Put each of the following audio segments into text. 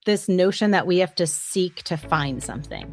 this notion that we have to seek to find something,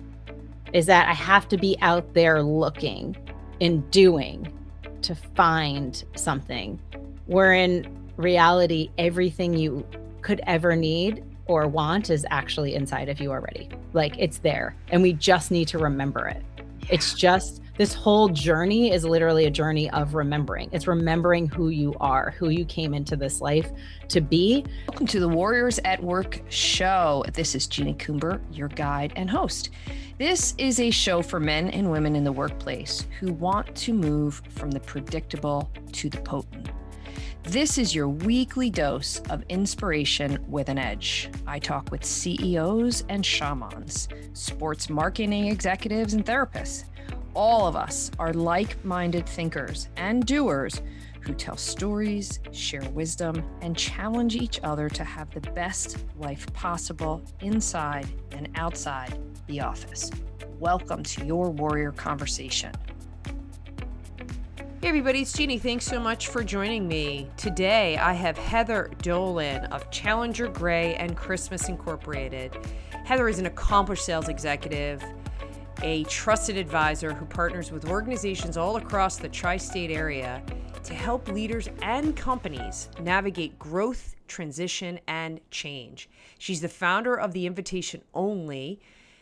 is that I have to be out there looking and doing to find something, where in reality, everything you could ever need or want is actually inside of you already. Like, it's there, and we just need to remember it. It's just, this whole journey is literally a journey of remembering. It's remembering who you are, who you came into this life to be. Welcome to the Warriors at Work show. This is Jeannie Coomber, your guide and host. This is a show for men and women in the workplace who want to move from the predictable to the potent. This is your weekly dose of inspiration with an edge. I talk with CEOs and shamans, sports marketing executives and therapists. All of us are like-minded thinkers and doers who tell stories, share wisdom, and challenge each other to have the best life possible inside and outside the office. Welcome to your Warrior Conversation. Hey everybody, it's Jeannie. Thanks so much for joining me. Today I have Heather Dolan of Challenger, Gray, and Christmas Incorporated. Heather is an accomplished sales executive, a trusted advisor who partners with organizations all across the tri-state area to help leaders and companies navigate growth, transition, and change. She's the founder of the invitation-only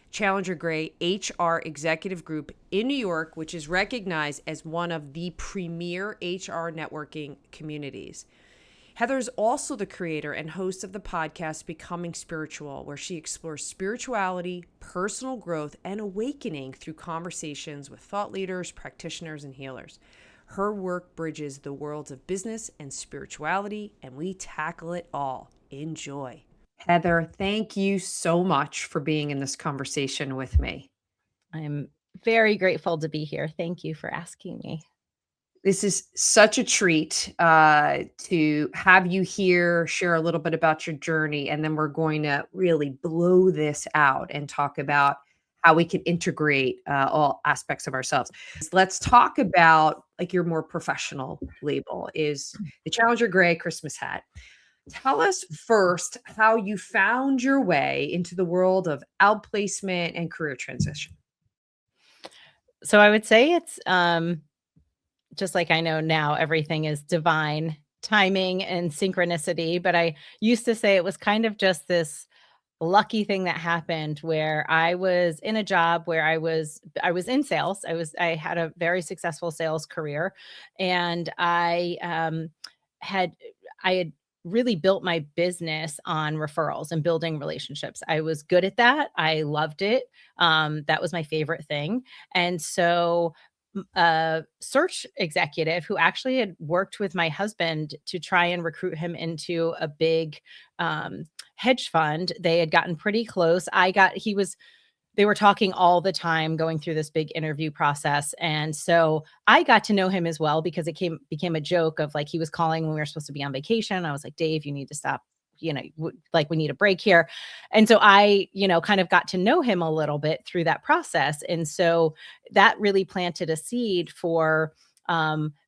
Challenger Gray HR Executive Group in New York, which is recognized as one of the premier HR networking communities. Heather is also the creator and host of the podcast Becoming Spiritual, where she explores spirituality, personal growth, and awakening through conversations with thought leaders, practitioners, and healers. Her work bridges the worlds of business and spirituality, and we tackle it all. Enjoy. Heather, thank you so much for being in this conversation with me. I'm very grateful to be here. Thank you for asking me. This is such a treat to have you here, share a little bit about your journey, and then we're going to really blow this out and talk about how we can integrate all aspects of ourselves. Let's talk about like your more professional label is the Challenger Gray Christmas hat. Tell us first how you found your way into the world of outplacement and career transition. So I would say it's just like I know now everything is divine timing and synchronicity, but I used to say it was kind of just this lucky thing that happened where I was in a job where I was in sales. I had a very successful sales career, and I had really built my business on referrals and building relationships. I was good at that. I loved it. That was my favorite thing. And so a search executive who actually had worked with my husband to try and recruit him into a big hedge fund. They had gotten pretty close. They were talking all the time, going through this big interview process. And so I got to know him as well because it became a joke of like, he was calling when we were supposed to be on vacation. I was like, Dave, you need to stop, we need a break here. And so I, kind of got to know him a little bit through that process. And so that really planted a seed for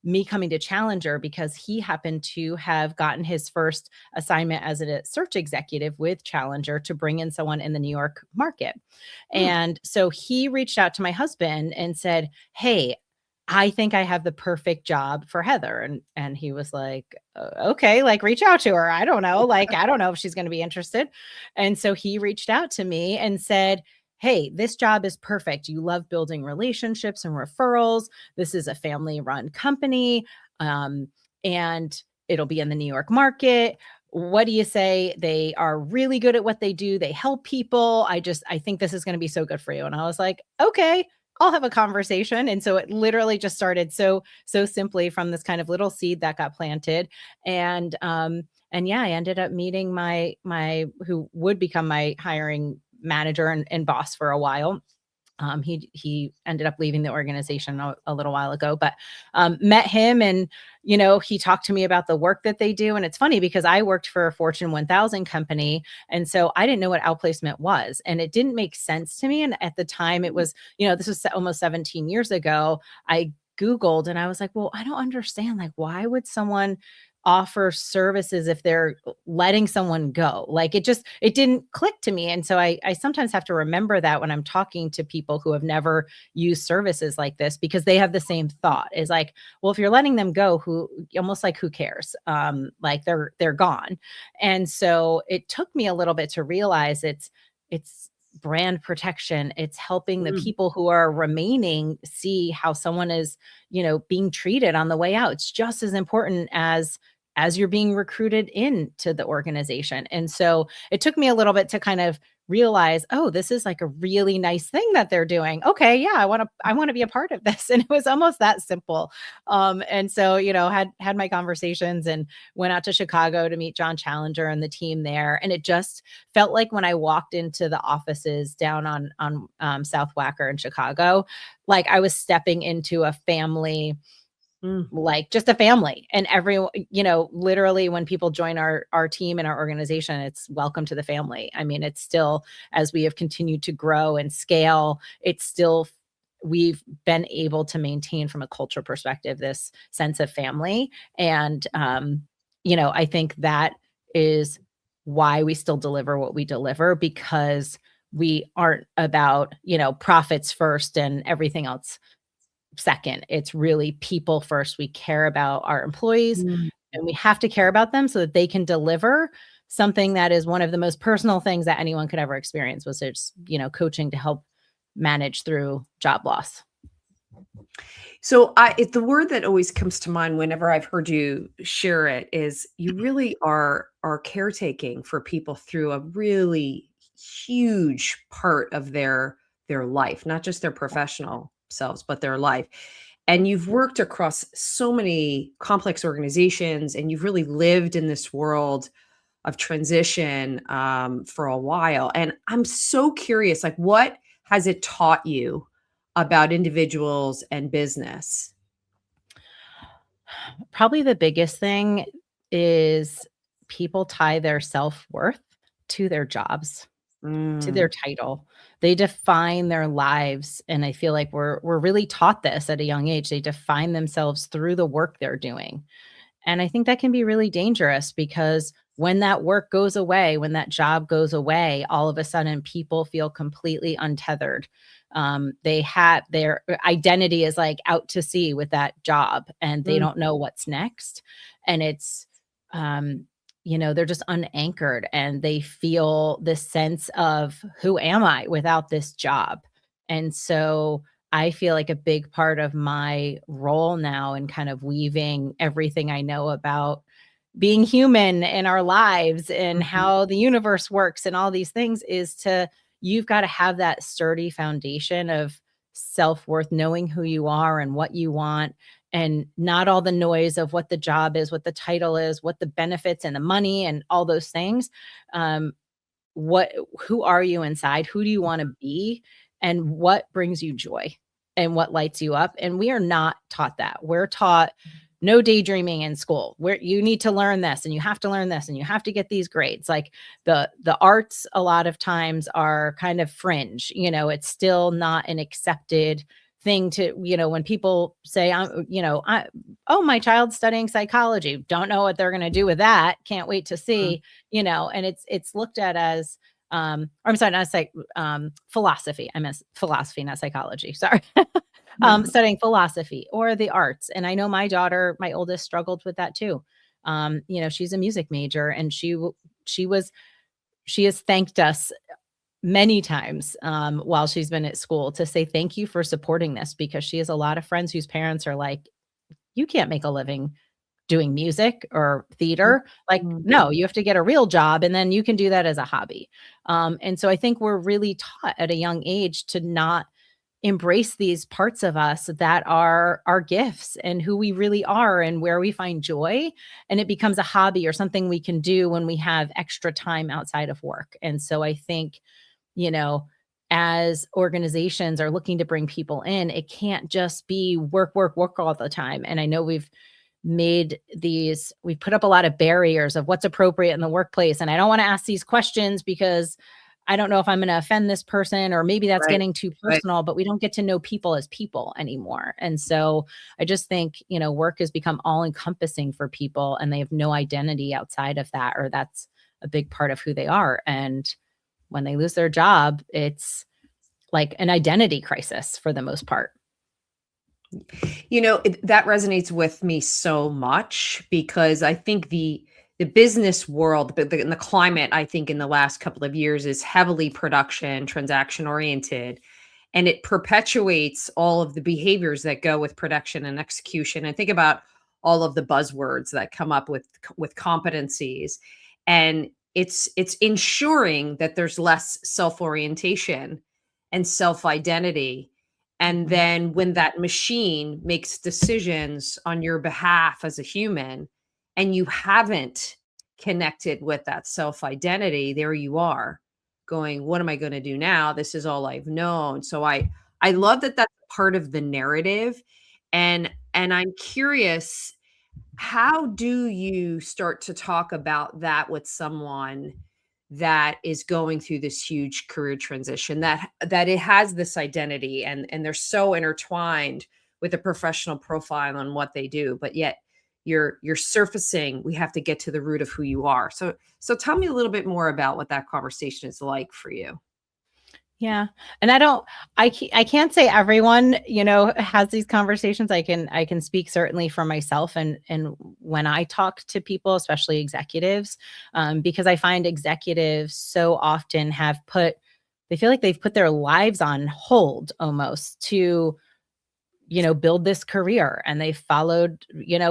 me coming to Challenger, because he happened to have gotten his first assignment as a search executive with Challenger to bring in someone in the New York market. And so he reached out to my husband and said, hey, I think I have the perfect job for Heather. And he was like, okay, like reach out to her. I don't know. I don't know if she's going to be interested. And so he reached out to me and said, hey, this job is perfect. You love building relationships and referrals. This is a family-run company, and it'll be in the New York market. What do you say? They are really good at what they do. They help people. I think this is going to be so good for you. And I was like, okay, I'll have a conversation. And so it literally just started so simply from this kind of little seed that got planted. And yeah, I ended up meeting my who would become my hiring manager and boss for a while. He ended up leaving the organization a little while ago, but met him, and he talked to me about the work that they do. And it's funny because I worked for a Fortune 1000 company, and so I didn't know what outplacement was, and it didn't make sense to me. And at the time, it was this was almost 17 years ago. I Googled and I was like, well, I don't understand. Like, why would someone offer services if they're letting someone go. Like it didn't click to me. And so I sometimes have to remember that when I'm talking to people who have never used services like this, because they have the same thought is like, well, if you're letting them go, almost like, who cares? Like they're gone. And so it took me a little bit to realize it's brand protection. It's helping the Mm. people who are remaining see how someone is, being treated on the way out. It's just as important as you're being recruited into the organization. And so it took me a little bit to kind of realize, oh, this is like a really nice thing that they're doing. Okay, yeah, I want to be a part of this. And it was almost that simple. And so, had my conversations and went out to Chicago to meet John Challenger and the team there. And it just felt like when I walked into the offices down on South Wacker in Chicago, like I was stepping into a family, Mm. like just a family. And everyone, literally when people join our team and our organization, it's welcome to the family. I mean, it's still, as we have continued to grow and scale, it's still, we've been able to maintain from a culture perspective this sense of family. And I think that is why we still deliver what we deliver, because we aren't about, profits first and everything else second. It's really people first. We care about our employees, Mm. and we have to care about them so that they can deliver something that is one of the most personal things that anyone could ever experience, was it's, coaching to help manage through job loss. So the word that always comes to mind whenever I've heard you share it is you really are caretaking for people through a really huge part of their life, not just their professional selves, but their life. And you've worked across so many complex organizations, and you've really lived in this world of transition for a while. And I'm so curious, like, what has it taught you about individuals and business? Probably the biggest thing is people tie their self-worth to their jobs, to Mm. their title. They define their lives, and I feel like we're really taught this at a young age. They define themselves through the work they're doing. And I think that can be really dangerous, because when that work goes away, when that job goes away, all of a sudden people feel completely untethered. They have their identity is like out to sea with that job, and they Mm. don't know what's next. And it's, um, they're just unanchored, and they feel this sense of, who am I without this job? And so I feel like a big part of my role now in kind of weaving everything I know about being human in our lives and Mhm. how the universe works and all these things is you've got to have that sturdy foundation of self-worth, knowing who you are and what you want, and not all the noise of what the job is, what the title is, what the benefits and the money and all those things. Um, what Who are you inside? Who do you want to be? And what brings you joy and what lights you up? And we are not taught that. We're taught no daydreaming in school, where you need to learn this and you have to learn this and you have to get these grades. Like the arts a lot of times are kind of fringe. It's still not an accepted thing to, when people say, oh, my child's studying psychology, don't know what they're going to do with that, can't wait to see, and it's looked at as, or I'm sorry, not philosophy. I meant philosophy, not psychology. Sorry. Mhm. Studying philosophy or the arts. And I know my daughter, my oldest, struggled with that too. She's a music major, and she has thanked us many times while she's been at school to say thank you for supporting this, because she has a lot of friends whose parents are like, you can't make a living doing music or theater. Like, Mhm. no, you have to get a real job, and then you can do that as a hobby. And so I think we're really taught at a young age to not embrace these parts of us that are our gifts and who we really are and where we find joy. And it becomes a hobby or something we can do when we have extra time outside of work. And so I think, you know, as organizations are looking to bring people in, it can't just be work, work, work all the time. And I know we've put up a lot of barriers of what's appropriate in the workplace. And I don't want to ask these questions because I don't know if I'm going to offend this person, or maybe that's Right. getting too Right. personal, but we don't get to know people as people anymore. And so I just think, work has become all encompassing for people, and they have no identity outside of that, or that's a big part of who they are. And when they lose their job, it's like an identity crisis for the most part. That resonates with me so much because I think the business world, but the climate, I think in the last couple of years is heavily production, transaction oriented, and it perpetuates all of the behaviors that go with production and execution. And think about all of the buzzwords that come up with competencies, and it's ensuring that there's less self-orientation and self-identity. And Mhm. then when that machine makes decisions on your behalf as a human and you haven't connected with that self identity, there you are going, what am I going to do now? This is all I've known. So I love that that's part of the narrative. And I'm curious, how do you start to talk about that with someone that is going through this huge career transition, that it has this identity and they're so intertwined with a professional profile on what they do, but yet you're surfacing, we have to get to the root of who you are. So tell me a little bit more about what that conversation is like for you. Yeah. And I can't say everyone, has these conversations. I can speak certainly for myself, and when I talk to people, especially executives, because I find executives so often they feel like they've put their lives on hold almost to build this career, and they followed,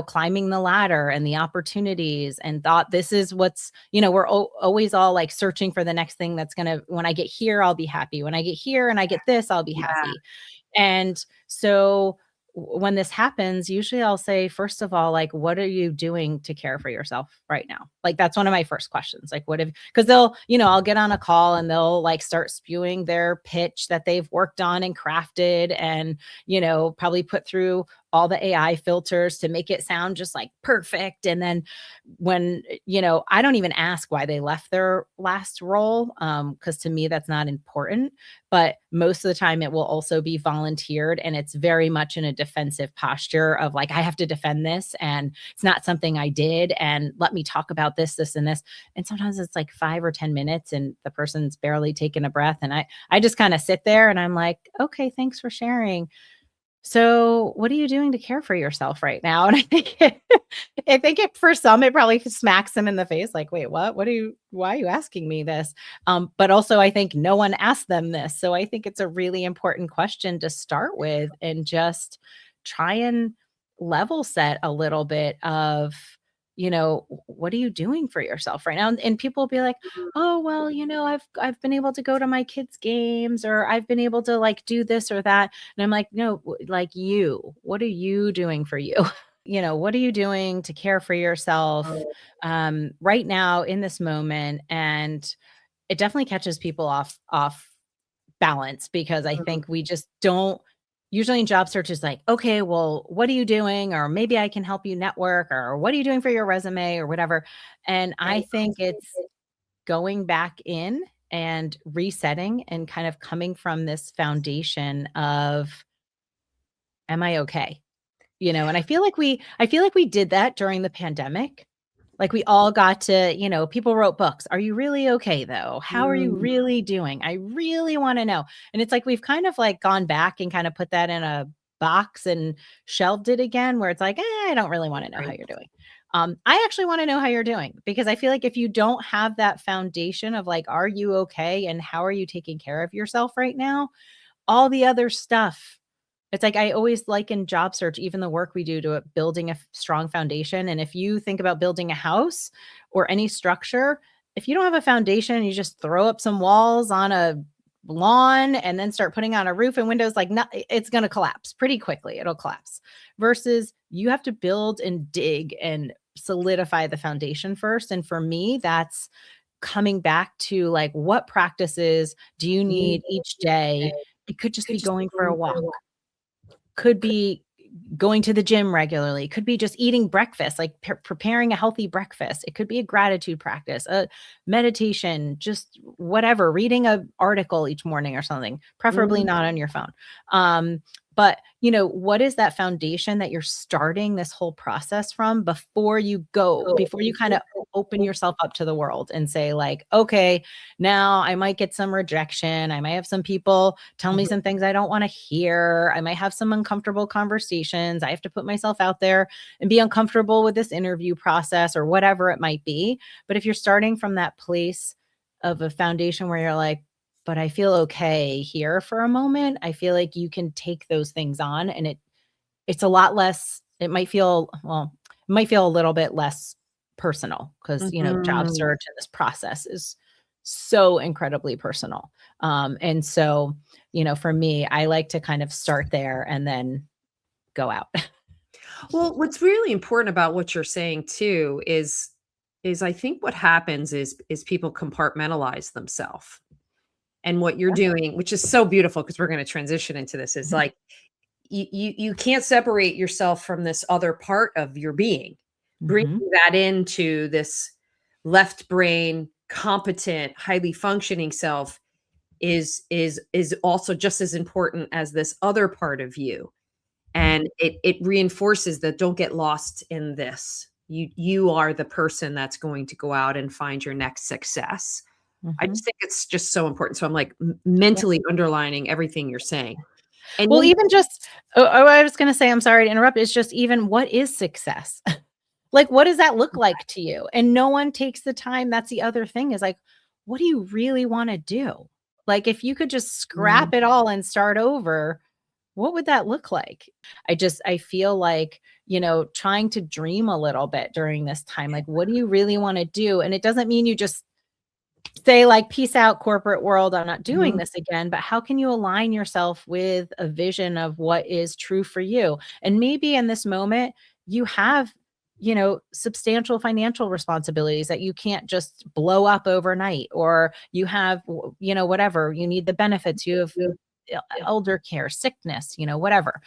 climbing the ladder and the opportunities, and thought this is what's, we're always all like searching for the next thing that's going to, when I get here, I'll be happy. When I get here and I get this, I'll be Yeah. happy. And so when this happens, usually I'll say, first of all, like, what are you doing to care for yourself right now? Like, that's one of my first questions. Like, because they'll, I'll get on a call and they'll like start spewing their pitch that they've worked on and crafted, and, probably put through all the AI filters to make it sound just like perfect. And then when, I don't even ask why they left their last role, because to me, that's not important. But most of the time it will also be volunteered, and it's very much in a defensive posture of like, I have to defend this, and it's not something I did, and let me talk about this and this. And sometimes it's like 5 or 10 minutes and the person's barely taking a breath, and I just kind of sit there and I'm like, okay, thanks for sharing. So what are you doing to care for yourself right now? And I think for some, it probably smacks them in the face. Like, wait, what? Why are you asking me this? But also I think no one asked them this. So I think it's a really important question to start with, and just try and level set a little bit of, what are you doing for yourself right now? And people will be like, oh, well, I've been able to go to my kids' games, or I've been able to like do this or that. And I'm like, no, like, what are you doing for you? What are you doing to care for yourself right now in this moment? And it definitely catches people off balance, because I Mhm. think we just don't, usually in job search is like, okay, well, what are you doing? Or maybe I can help you network, or what are you doing for your resume or whatever. And I Right. think it's going back in and resetting and kind of coming from this foundation of, am I okay? And I feel like we did that during the pandemic. Like, we all got to, people wrote books. Are you really okay though? How are you Mm. really doing? I really want to know. And it's like we've kind of like gone back and kind of put that in a box and shelved it again, where it's like, I don't really want to know how Right. you're doing. I actually want to know how you're doing, because I feel like if you don't have that foundation of like, are you okay? And how are you taking care of yourself right now? All the other stuff, it's like I always liken job search, even the work we do, to building a strong foundation. And if you think about building a house or any structure, if you don't have a foundation, you just throw up some walls on a lawn and then start putting on a roof and windows, like, not, it's going to collapse pretty quickly. It'll collapse. Versus you have to build and dig and solidify the foundation first. And for me, that's coming back to like, what practices do you Mm. need each day? It could just Could be just be going for a going for a walk, walk. could be going to the gym regularly. It could be just eating breakfast, like preparing a healthy breakfast. It could be a gratitude practice, a meditation, just whatever, reading an article each morning or something, preferably not on your phone. But what is that foundation that you're starting this whole process from before you kind of open yourself up to the world and say like, okay, now I might get some rejection. I might have some people tell me some things I don't want to hear. I might have some uncomfortable conversations. I have to put myself out there and be uncomfortable with this interview process or whatever it might be. But if you're starting from that place of a foundation where you're like, but I feel okay here for a moment, I feel like you can take those things on, and it's a lot less, it might feel a little bit less personal because, job search and this process is so incredibly personal. And so, for me, I like to kind of start there and then go out. Well, what's really important about what you're saying too is I think what happens is people compartmentalize themselves. And what you're doing, which is so beautiful because we're going to transition into this, is like you can't separate yourself from this other part of your being. Bringing that into this left brain, competent, highly functioning self is also just as important as this other part of you. And it reinforces that don't get lost in this. You are the person that's going to go out and find your next success. I just think it's just so important. So I'm like mentally underlining everything you're saying. And well, even just, I was going to say, I'm sorry to interrupt. It's just even what is success? Like, what does that look like to you? And no one takes the time. That's the other thing is like, what do you really want to do? Like, if you could just scrap it all and start over, what would that look like? I feel like, trying to dream a little bit during this time. Like, what do you really want to do? And it doesn't mean you just say like, peace out corporate world, I'm not doing this again, but how can you align yourself with a vision of what is true for you? And maybe in this moment you have, substantial financial responsibilities that you can't just blow up overnight, or you have, whatever, you need the benefits, you have elder care, sickness, whatever.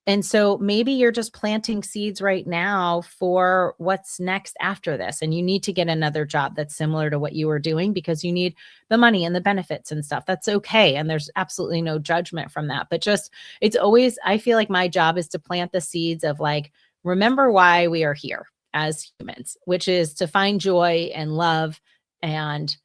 And so maybe you're just planting seeds right now for what's next after this. And you need to get another job that's similar to what you were doing because you need the money and the benefits and stuff. That's okay. And there's absolutely no judgment from that. But just, it's always, I feel like my job is to plant the seeds of like, remember why we are here as humans, which is to find joy and love and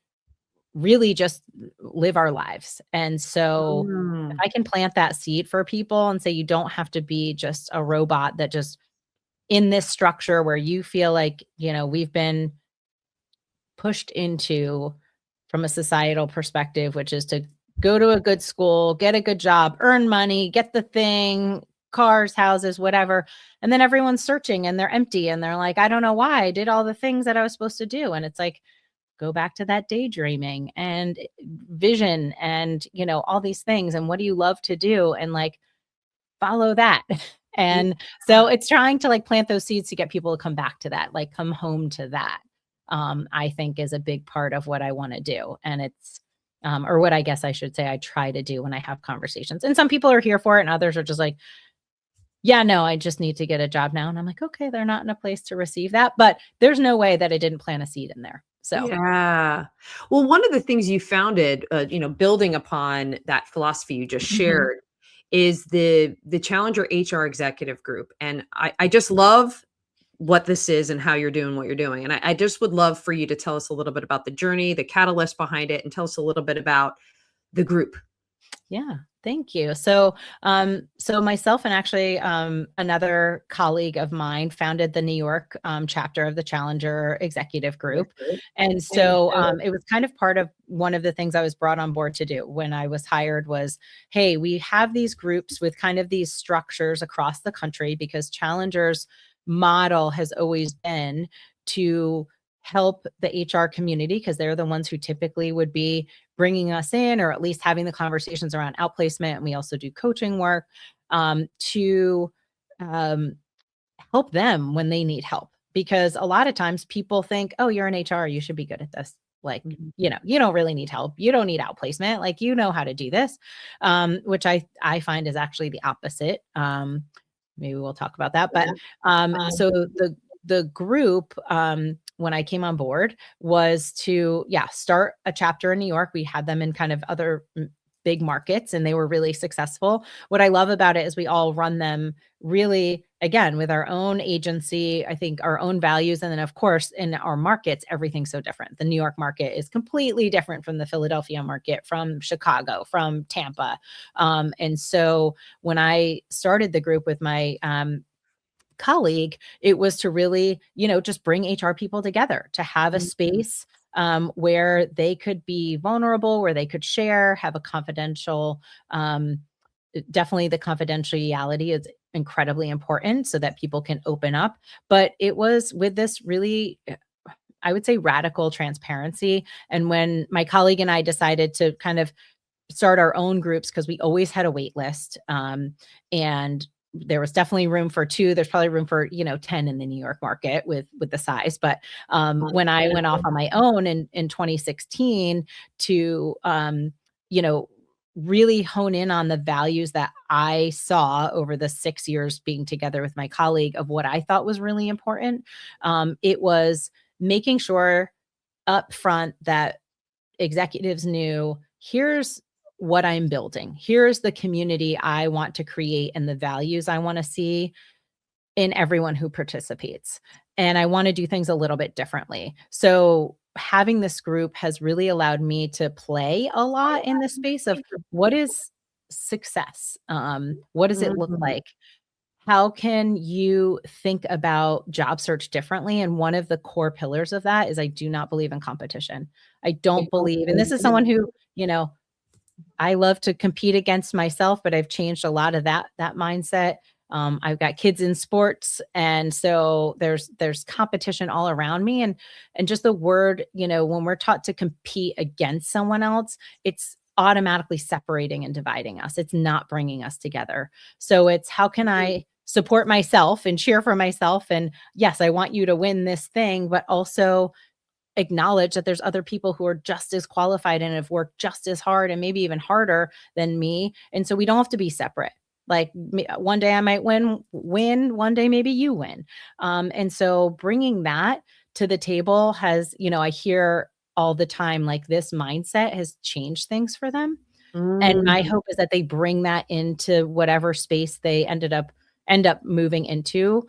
really just live our lives. And so if I can plant that seed for people and say, you don't have to be just a robot that just in this structure where you feel like, we've been pushed into from a societal perspective, which is to go to a good school, get a good job, earn money, get the thing, cars, houses, whatever. And then everyone's searching and they're empty and they're like, I don't know why I did all the things that I was supposed to do. And it's like, go back to that daydreaming and vision and, all these things. And what do you love to do? And like, follow that. And so it's trying to like plant those seeds to get people to come back to that, like come home to that. I think is a big part of what I want to do. And it's, or what I guess I should say, I try to do when I have conversations. And some people are here for it and others are just like, yeah, no, I just need to get a job now. And I'm like, okay, they're not in a place to receive that, but there's no way that I didn't plant a seed in there. So, yeah. Well, one of the things you founded, building upon that philosophy you just shared is the Challenger HR Executive Group. And I just love what this is and how you're doing what you're doing. And I just would love for you to tell us a little bit about the journey, the catalyst behind it, and tell us a little bit about the group. Yeah, thank you. So myself and actually another colleague of mine founded the New York chapter of the Challenger Executive Group. And so it was kind of part of one of the things I was brought on board to do when I was hired was, hey, we have these groups with kind of these structures across the country because Challenger's model has always been to help the HR community because they're the ones who typically would be bringing us in or at least having the conversations around outplacement. And we also do coaching work to help them when they need help. Because a lot of times people think, oh, you're in HR, you should be good at this. Like, you don't really need help. You don't need outplacement. Like, you know how to do this, which I find is actually the opposite. maybe we'll talk about that. But so the group, when I came on board, was to start a chapter in New York. We had them in kind of other big markets, and they were really successful. What I love about it is we all run them really, again, with our own agency, I think our own values. And then of course, in our markets, everything's so different. The New York market is completely different from the Philadelphia market, from Chicago, from Tampa. And so when I started the group with my colleague, it was to really, just bring HR people together, to have a space where they could be vulnerable, where they could share, have a confidential, definitely the confidentiality is incredibly important so that people can open up. But it was with this really, I would say, radical transparency. And when my colleague and I decided to kind of start our own groups, because we always had a wait list, and there was definitely room for 2. There's probably room for 10 in the New York market with the size. But when I went off on my own in 2016 to really hone in on the values that I saw over the 6 years being together with my colleague, of what I thought was really important, it was making sure up front that executives knew, here's what I'm building. Here's the community I want to create and the values I want to see in everyone who participates. And I want to do things a little bit differently. So having this group has really allowed me to play a lot in the space of what is success? What does it look like? How can you think about job search differently? And one of the core pillars of that is I do not believe in competition. I don't believe, and this is someone who, I love to compete against myself, but I've changed a lot of that mindset. I've got kids in sports, and so there's competition all around me, and just the word, when we're taught to compete against someone else, it's automatically separating and dividing us. It's not bringing us together. So it's, how can I support myself and cheer for myself? And yes, I want you to win this thing, but also acknowledge that there's other people who are just as qualified and have worked just as hard and maybe even harder than me. And so we don't have to be separate. Like, one day I might win, one day maybe you win. And so bringing that to the table has, I hear all the time, like, this mindset has changed things for them. And my hope is that they bring that into whatever space they end up moving into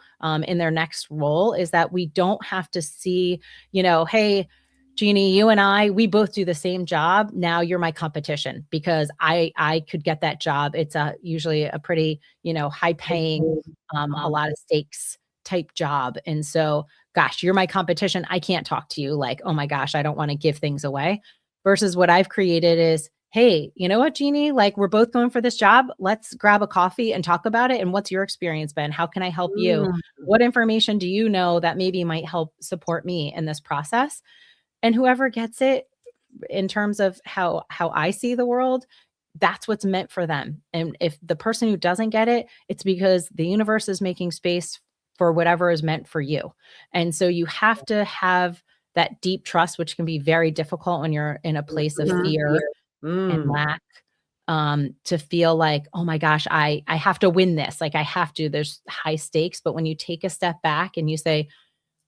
in their next role, is that we don't have to see, hey, Jeannie, you and I, we both do the same job. Now you're my competition because I could get that job. It's usually a pretty, high paying, a lot of stakes type job. And so, gosh, you're my competition. I can't talk to you like, oh my gosh, I don't want to give things away. Versus what I've created is, hey, you know what, Jeannie, like, we're both going for this job. Let's grab a coffee and talk about it. And what's your experience been? How can I help you? What information do you know that maybe might help support me in this process? And whoever gets it, in terms of how I see the world, that's what's meant for them. And if the person who doesn't get it, it's because the universe is making space for whatever is meant for you. And so you have to have that deep trust, which can be very difficult when you're in a place of fear and lack, to feel like, oh my gosh, I have to win this. Like, I have to, there's high stakes. But when you take a step back and you say,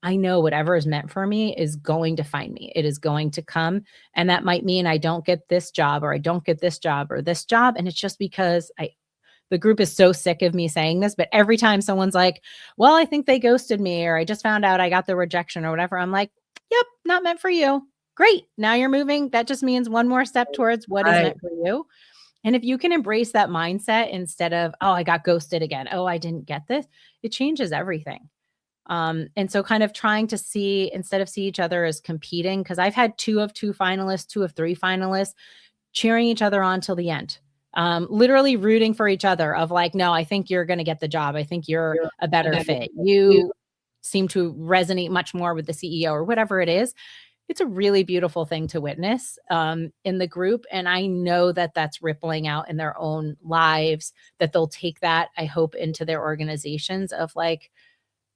I know whatever is meant for me is going to find me. It is going to come. And that might mean I don't get this job, or I don't get this job or this job. And it's just because the group is so sick of me saying this, but every time someone's like, well, I think they ghosted me, or I just found out I got the rejection or whatever, I'm like, yep, not meant for you. Great. Now you're moving. That just means one more step towards what is meant for you. And if you can embrace that mindset instead of, oh, I got ghosted again, oh, I didn't get this, it changes everything. And so kind of trying to see, instead of see each other as competing, because I've had 2 of 2 finalists, 2 of 3 finalists, cheering each other on till the end, literally rooting for each other of like, no, I think you're going to get the job. I think you're a better fit. You seem to resonate much more with the CEO or whatever it is. It's a really beautiful thing to witness in the group. And I know that that's rippling out in their own lives, that they'll take that, I hope, into their organizations of like,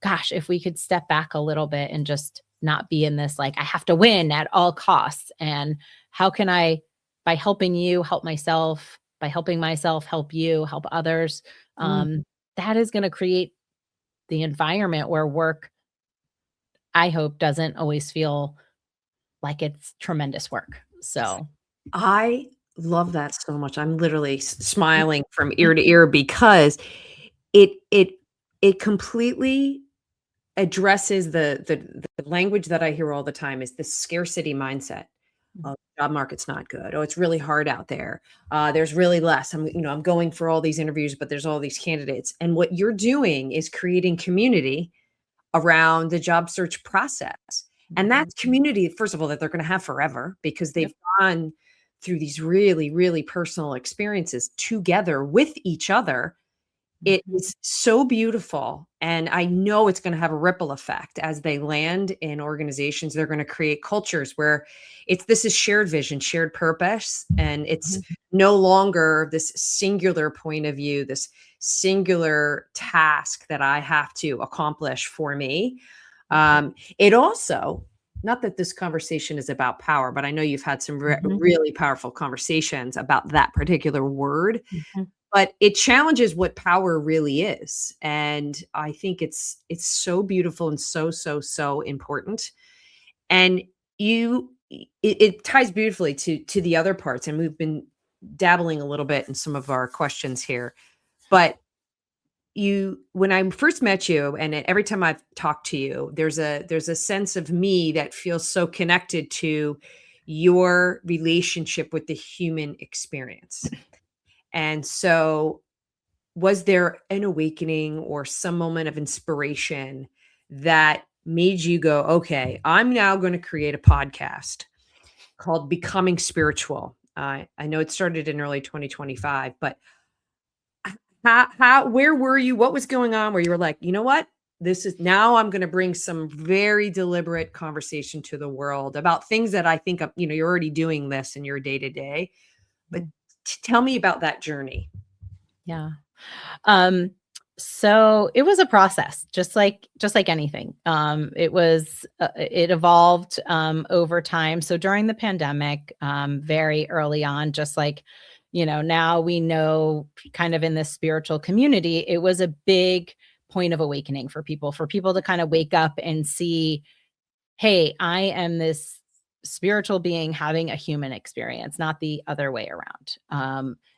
gosh, if we could step back a little bit and just not be in this, like, I have to win at all costs. And how can I, by helping you, help myself, by helping myself, help you, help others. that is going to create the environment where work, I hope, doesn't always feel like it's tremendous work. So, I love that so much. I'm literally smiling from ear to ear because it it it completely addresses the language that I hear all the time is the scarcity mindset. Oh, the job market's not good. Oh, it's really hard out there. There's really less. I'm going for all these interviews, but there's all these candidates. And what you're doing is creating community around the job search process. And that's community, first of all, that they're going to have forever because they've Yep. gone through these really, really personal experiences together with each other. It Mhm. is so beautiful, and I know it's gonna have a ripple effect as they land in organizations. They're gonna create cultures where this is shared vision, shared purpose, and it's Mhm. no longer this singular point of view, this singular task that I have to accomplish for me. It also, not that this conversation is about power, but I know you've had some Mhm. really powerful conversations about that particular word, Mhm. but it challenges what power really is, and I think it's so beautiful and so, so, so important, and it ties beautifully to the other parts, and we've been dabbling a little bit in some of our questions here, but when I first met you and every time I've talked to you, there's a sense of me that feels so connected to your relationship with the human experience, and so was there an awakening or some moment of inspiration that made you go, okay, I'm now going to create a podcast called Becoming Spiritual? I know it started in early 2025, but where were you? What was going on where you were like, you know what? This is now I'm going to bring some very deliberate conversation to the world about things that I think, you're already doing this in your day to day, but Mhm. tell me about that journey. Yeah. Um, so it was a process, just like anything. It evolved over time. So during the pandemic, very early on, just like, now we know kind of in this spiritual community, it was a big point of awakening for people to kind of wake up and see, hey, I am this spiritual being having a human experience, not the other way around.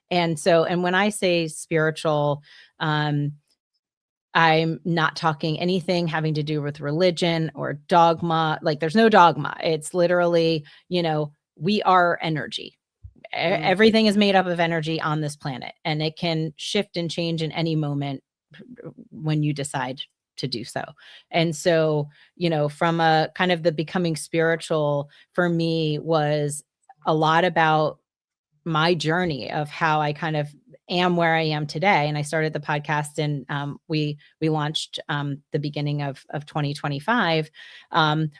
And when I say spiritual, um, I'm not talking anything having to do with religion or dogma. Like, there's no dogma. It's literally, we are energy. Mm, Everything is made up of energy on this planet, and it can shift and change in any moment when you decide to do so. And so, from a kind of the becoming spiritual for me was a lot about my journey of how I kind of am where I am today. And I started the podcast, and we launched the beginning of 2025,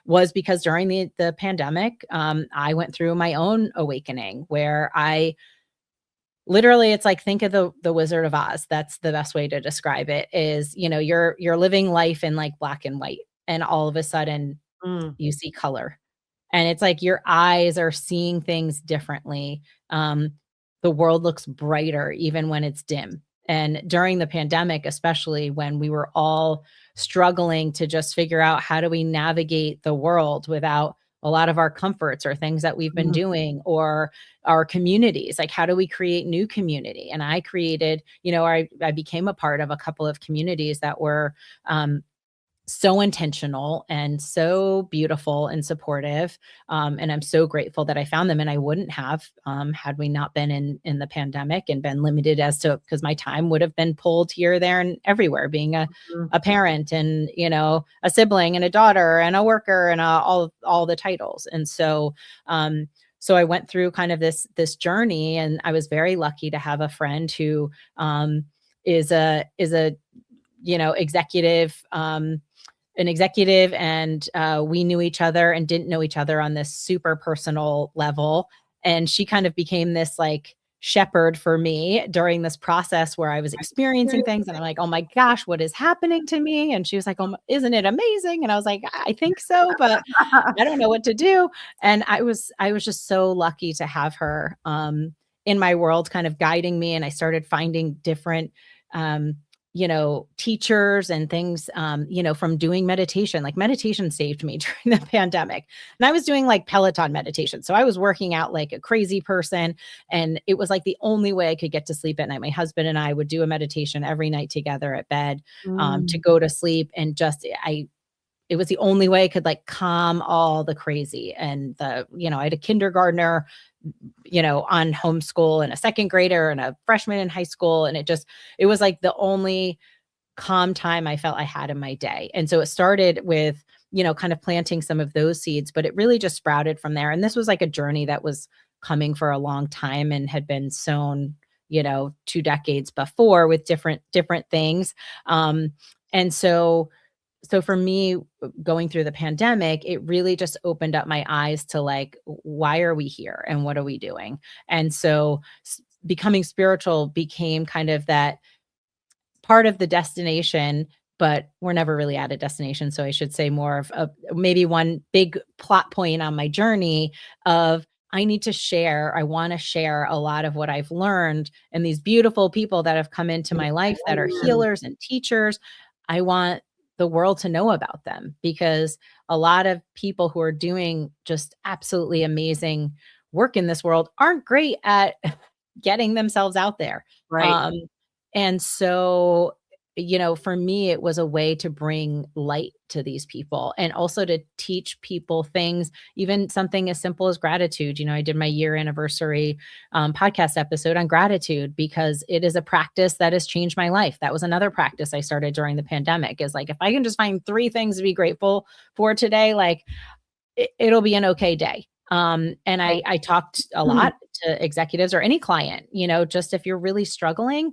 was because during the pandemic, I went through my own awakening where I literally, it's like, think of the Wizard of Oz. That's the best way to describe it. Is, you're living life in like black and white, and all of a sudden mm. you see color, and it's like your eyes are seeing things differently. Um, the world looks brighter even when it's dim. And during the pandemic, especially when we were all struggling to just figure out how do we navigate the world without a lot of our comforts or things that we've been Mhm. doing, or our communities, like how do we create new community? And I created, I became a part of a couple of communities that were um, so intentional and so beautiful and supportive. And I'm so grateful that I found them. And I wouldn't have, had we not been in the pandemic and been limited as to, because my time would have been pulled here, there, and everywhere, being Mm. a parent and, a sibling and a daughter and a worker and all the titles. And so I went through kind of this journey, and I was very lucky to have a friend who is a executive, an executive, and we knew each other and didn't know each other on this super personal level. And she kind of became this like shepherd for me during this process where I was experiencing things, and I'm like, oh my gosh, what is happening to me? And she was like, oh, isn't it amazing? And I was like, I think so, but I don't know what to do. And I was just so lucky to have her in my world, kind of guiding me. And I started finding different, um, teachers and things, from doing meditation. Like meditation saved me during the pandemic. And I was doing like Peloton meditation. So I was working out like a crazy person. And it was like the only way I could get to sleep at night. My husband and I would do a meditation every night together at bed, to go to sleep. And it was the only way I could like calm all the crazy. And I had a kindergartner, on homeschool, and a second grader and a freshman in high school. And it was like the only calm time I felt I had in my day. And so it started with, kind of planting some of those seeds, but it really just sprouted from there. And this was like a journey that was coming for a long time and had been sown, 2 decades before with different things. And so for me, going through the pandemic, it really just opened up my eyes to like, why are we here and what are we doing? And so becoming spiritual became kind of that part of the destination, but we're never really at a destination. So I should say more of maybe one big plot point on my journey of I want to share a lot of what I've learned, and these beautiful people that have come into my life that are healers and teachers. I want the world to know about them, because a lot of people who are doing just absolutely amazing work in this world aren't great at getting themselves out there. Right. And so, for me, it was a way to bring light to these people and also to teach people things, even something as simple as gratitude. I did my year anniversary podcast episode on gratitude because it is a practice that has changed my life. That was another practice I started during the pandemic, is like, if I can just find 3 things to be grateful for today, like it'll be an okay day. And I talked a lot to executives or any client, just if you're really struggling,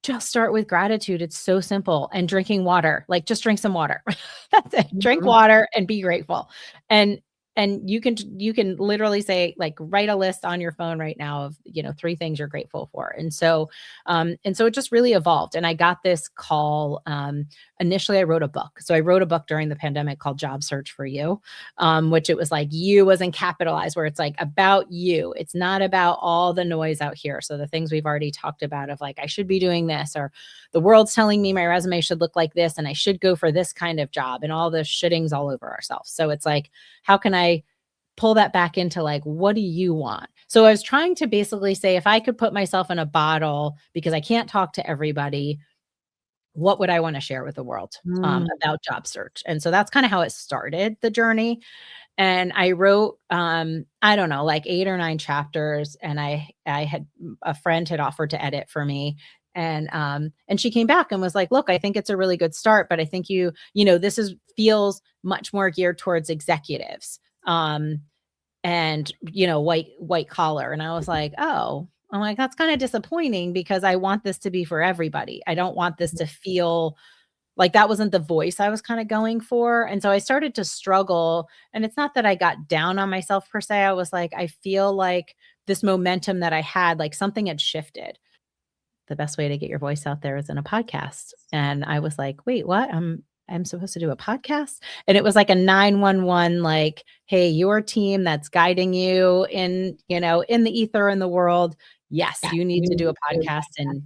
just start with gratitude. It's so simple. And drinking water, like just drink some water. That's it. Drink water and be grateful. And you can literally say, like, write a list on your phone right now of, 3 things you're grateful for. And so it just really evolved. And I got this call. Initially I wrote a book. So I wrote a book during the pandemic called Job Search for You, which it was like you wasn't capitalized, where it's like about you. It's not about all the noise out here. So the things we've already talked about of like, I should be doing this, or the world's telling me my resume should look like this, and I should go for this kind of job, and all the shittings all over ourselves. So it's like, how can I pull that back into like, what do you want? So I was trying to basically say, if I could put myself in a bottle, because I can't talk to everybody, what would I want to share with the world about job search? And so that's kind of how it started, the journey. And I wrote, I don't know, like 8 or 9 chapters. And I had a friend had offered to edit for me. And she came back and was like, look, I think it's a really good start, but I think this feels much more geared towards executives, and, white collar. And I was like, oh, I'm like, that's kind of disappointing, because I want this to be for everybody. I don't want this to feel like that wasn't the voice I was kind of going for. And so I started to struggle. And it's not that I got down on myself per se. I was like, I feel like this momentum that I had, like something had shifted. The best way to get your voice out there is in a podcast. And I was like, wait, what? I'm supposed to do a podcast? And it was like a 911, like, hey, your team that's guiding you in the ether in the world. Yes, you need to do a podcast and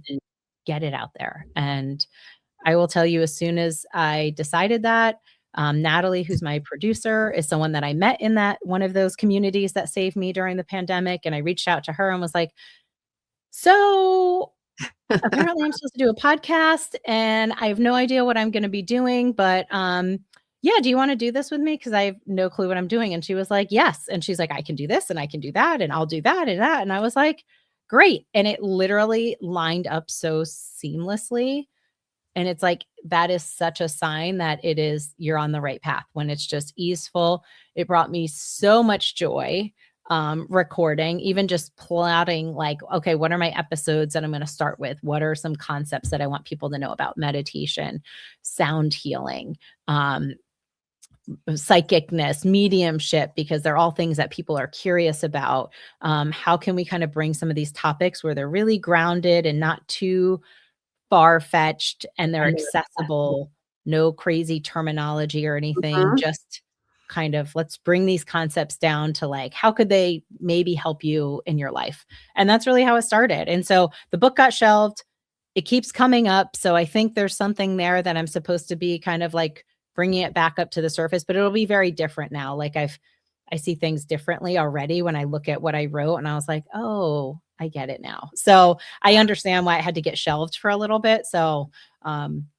get it out there. And I will tell you, as soon as I decided that, Natalie, who's my producer, is someone that I met in that one of those communities that saved me during the pandemic. And I reached out to her and was like, so apparently I'm supposed to do a podcast and I have no idea what I'm going to be doing, but yeah, do you want to do this with me? Because I have no clue what I'm doing. And she was like, yes. And she's like, I can do this and I can do that and I'll do that and that. And I was like, great. And it literally lined up so seamlessly. And it's like, that is such a sign that you're on the right path when it's just easeful. It brought me so much joy recording, even just plotting like, okay, what are my episodes that I'm going to start with? What are some concepts that I want people to know about? Meditation, sound healing, psychicness, mediumship, because they're all things that people are curious about. How can we kind of bring some of these topics where they're really grounded and not too far-fetched, and they're accessible, no crazy terminology or anything, just kind of let's bring these concepts down to like, how could they maybe help you in your life? And that's really how it started. And so the book got shelved. it keeps coming up. So I think there's something there that I'm supposed to be kind of like bringing it back up to the surface, but it'll be very different now. Like I see things differently already when I look at what I wrote, and I was like, oh, I get it now. So I understand why it had to get shelved for a little bit. So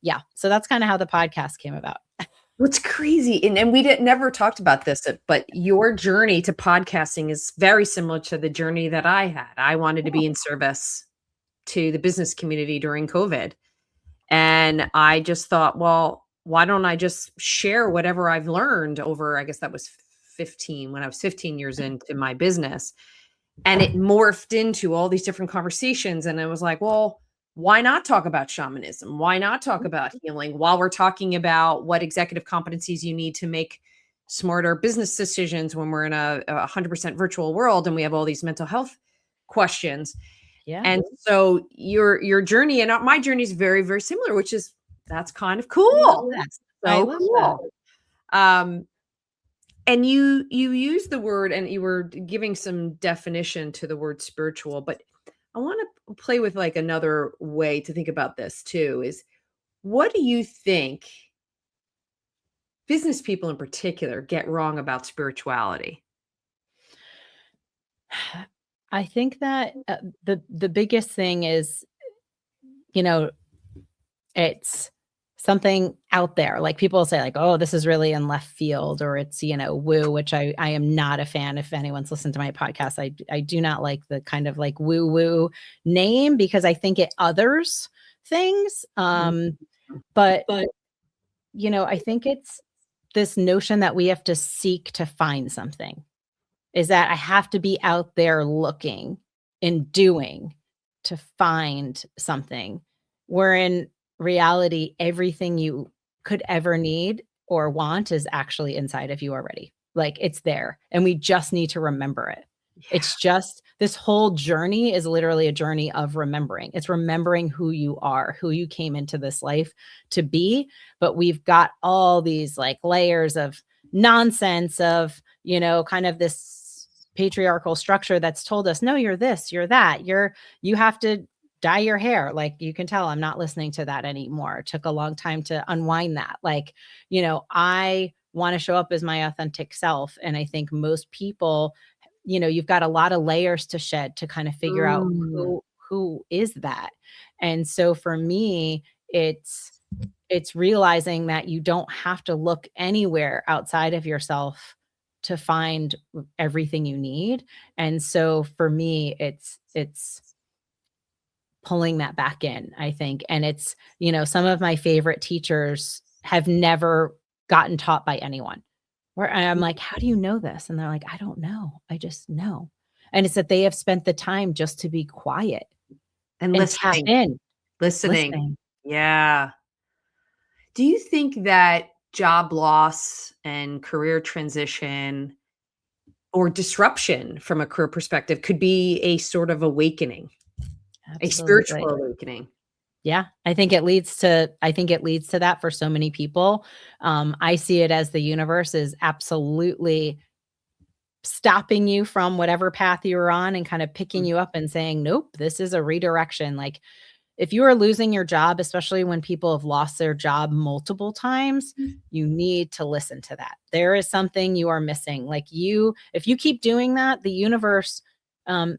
yeah, so that's kind of how the podcast came about. What's crazy, and we never talked about this, but your journey to podcasting is very similar to the journey that I had. I wanted to be in service to the business community during COVID. And I just thought, well, why don't I just share whatever I've learned over, I guess that was 15, when I was 15 years into my business. And it morphed into all these different conversations. And I was like, well, why not talk about shamanism? Why not talk about healing while we're talking about what executive competencies you need to make smarter business decisions when we're in a 100% virtual world and we have all these mental health questions? Yeah. And so your journey and my journey is very, very similar, which is, that's kind of cool. That's so cool. And you use the word, and you were giving some definition to the word spiritual, but I want to play with like another way to think about this too, is what do you think business people in particular get wrong about spirituality? I think that the biggest thing is, you know, it's something out there. Like people say like, oh, this is really in left field, or it's, woo, which I am not a fan. If anyone's listened to my podcast, I do not like the kind of like woo woo name, because I think it others things. But I think it's this notion that we have to seek to find something, is that I have to be out there looking and doing to find something, where in reality, everything you could ever need or want is actually inside of you already. Like it's there, and we just need to remember it. Yeah. It's just, this whole journey is literally a journey of remembering. It's remembering who you are, who you came into this life to be. But we've got all these like layers of nonsense of, kind of this patriarchal structure that's told us, no, you're this, you're that, you have to dye your hair. Like you can tell I'm not listening to that anymore. It took a long time to unwind that. Like, I want to show up as my authentic self. And I think most people, you've got a lot of layers to shed to kind of figure out who is that. And so for me, it's realizing that you don't have to look anywhere outside of yourself to find everything you need. And so for me, it's pulling that back in, I think. And it's, some of my favorite teachers have never gotten taught by anyone, where I'm like, how do you know this? And they're like, I don't know. I just know. And it's that they have spent the time just to be quiet and tap listening. in. Listening. Yeah. Do you think that job loss and career transition or disruption from a career perspective could be a sort of awakening? Absolutely. A spiritual awakening? Yeah, I think it leads to that for so many people. I see it as the universe is absolutely stopping you from whatever path you're on and kind of picking you up and saying, nope, this is a redirection. Like if you are losing your job, especially when people have lost their job multiple times, you need to listen to that. There is something you are missing. Like if you keep doing that, the universe,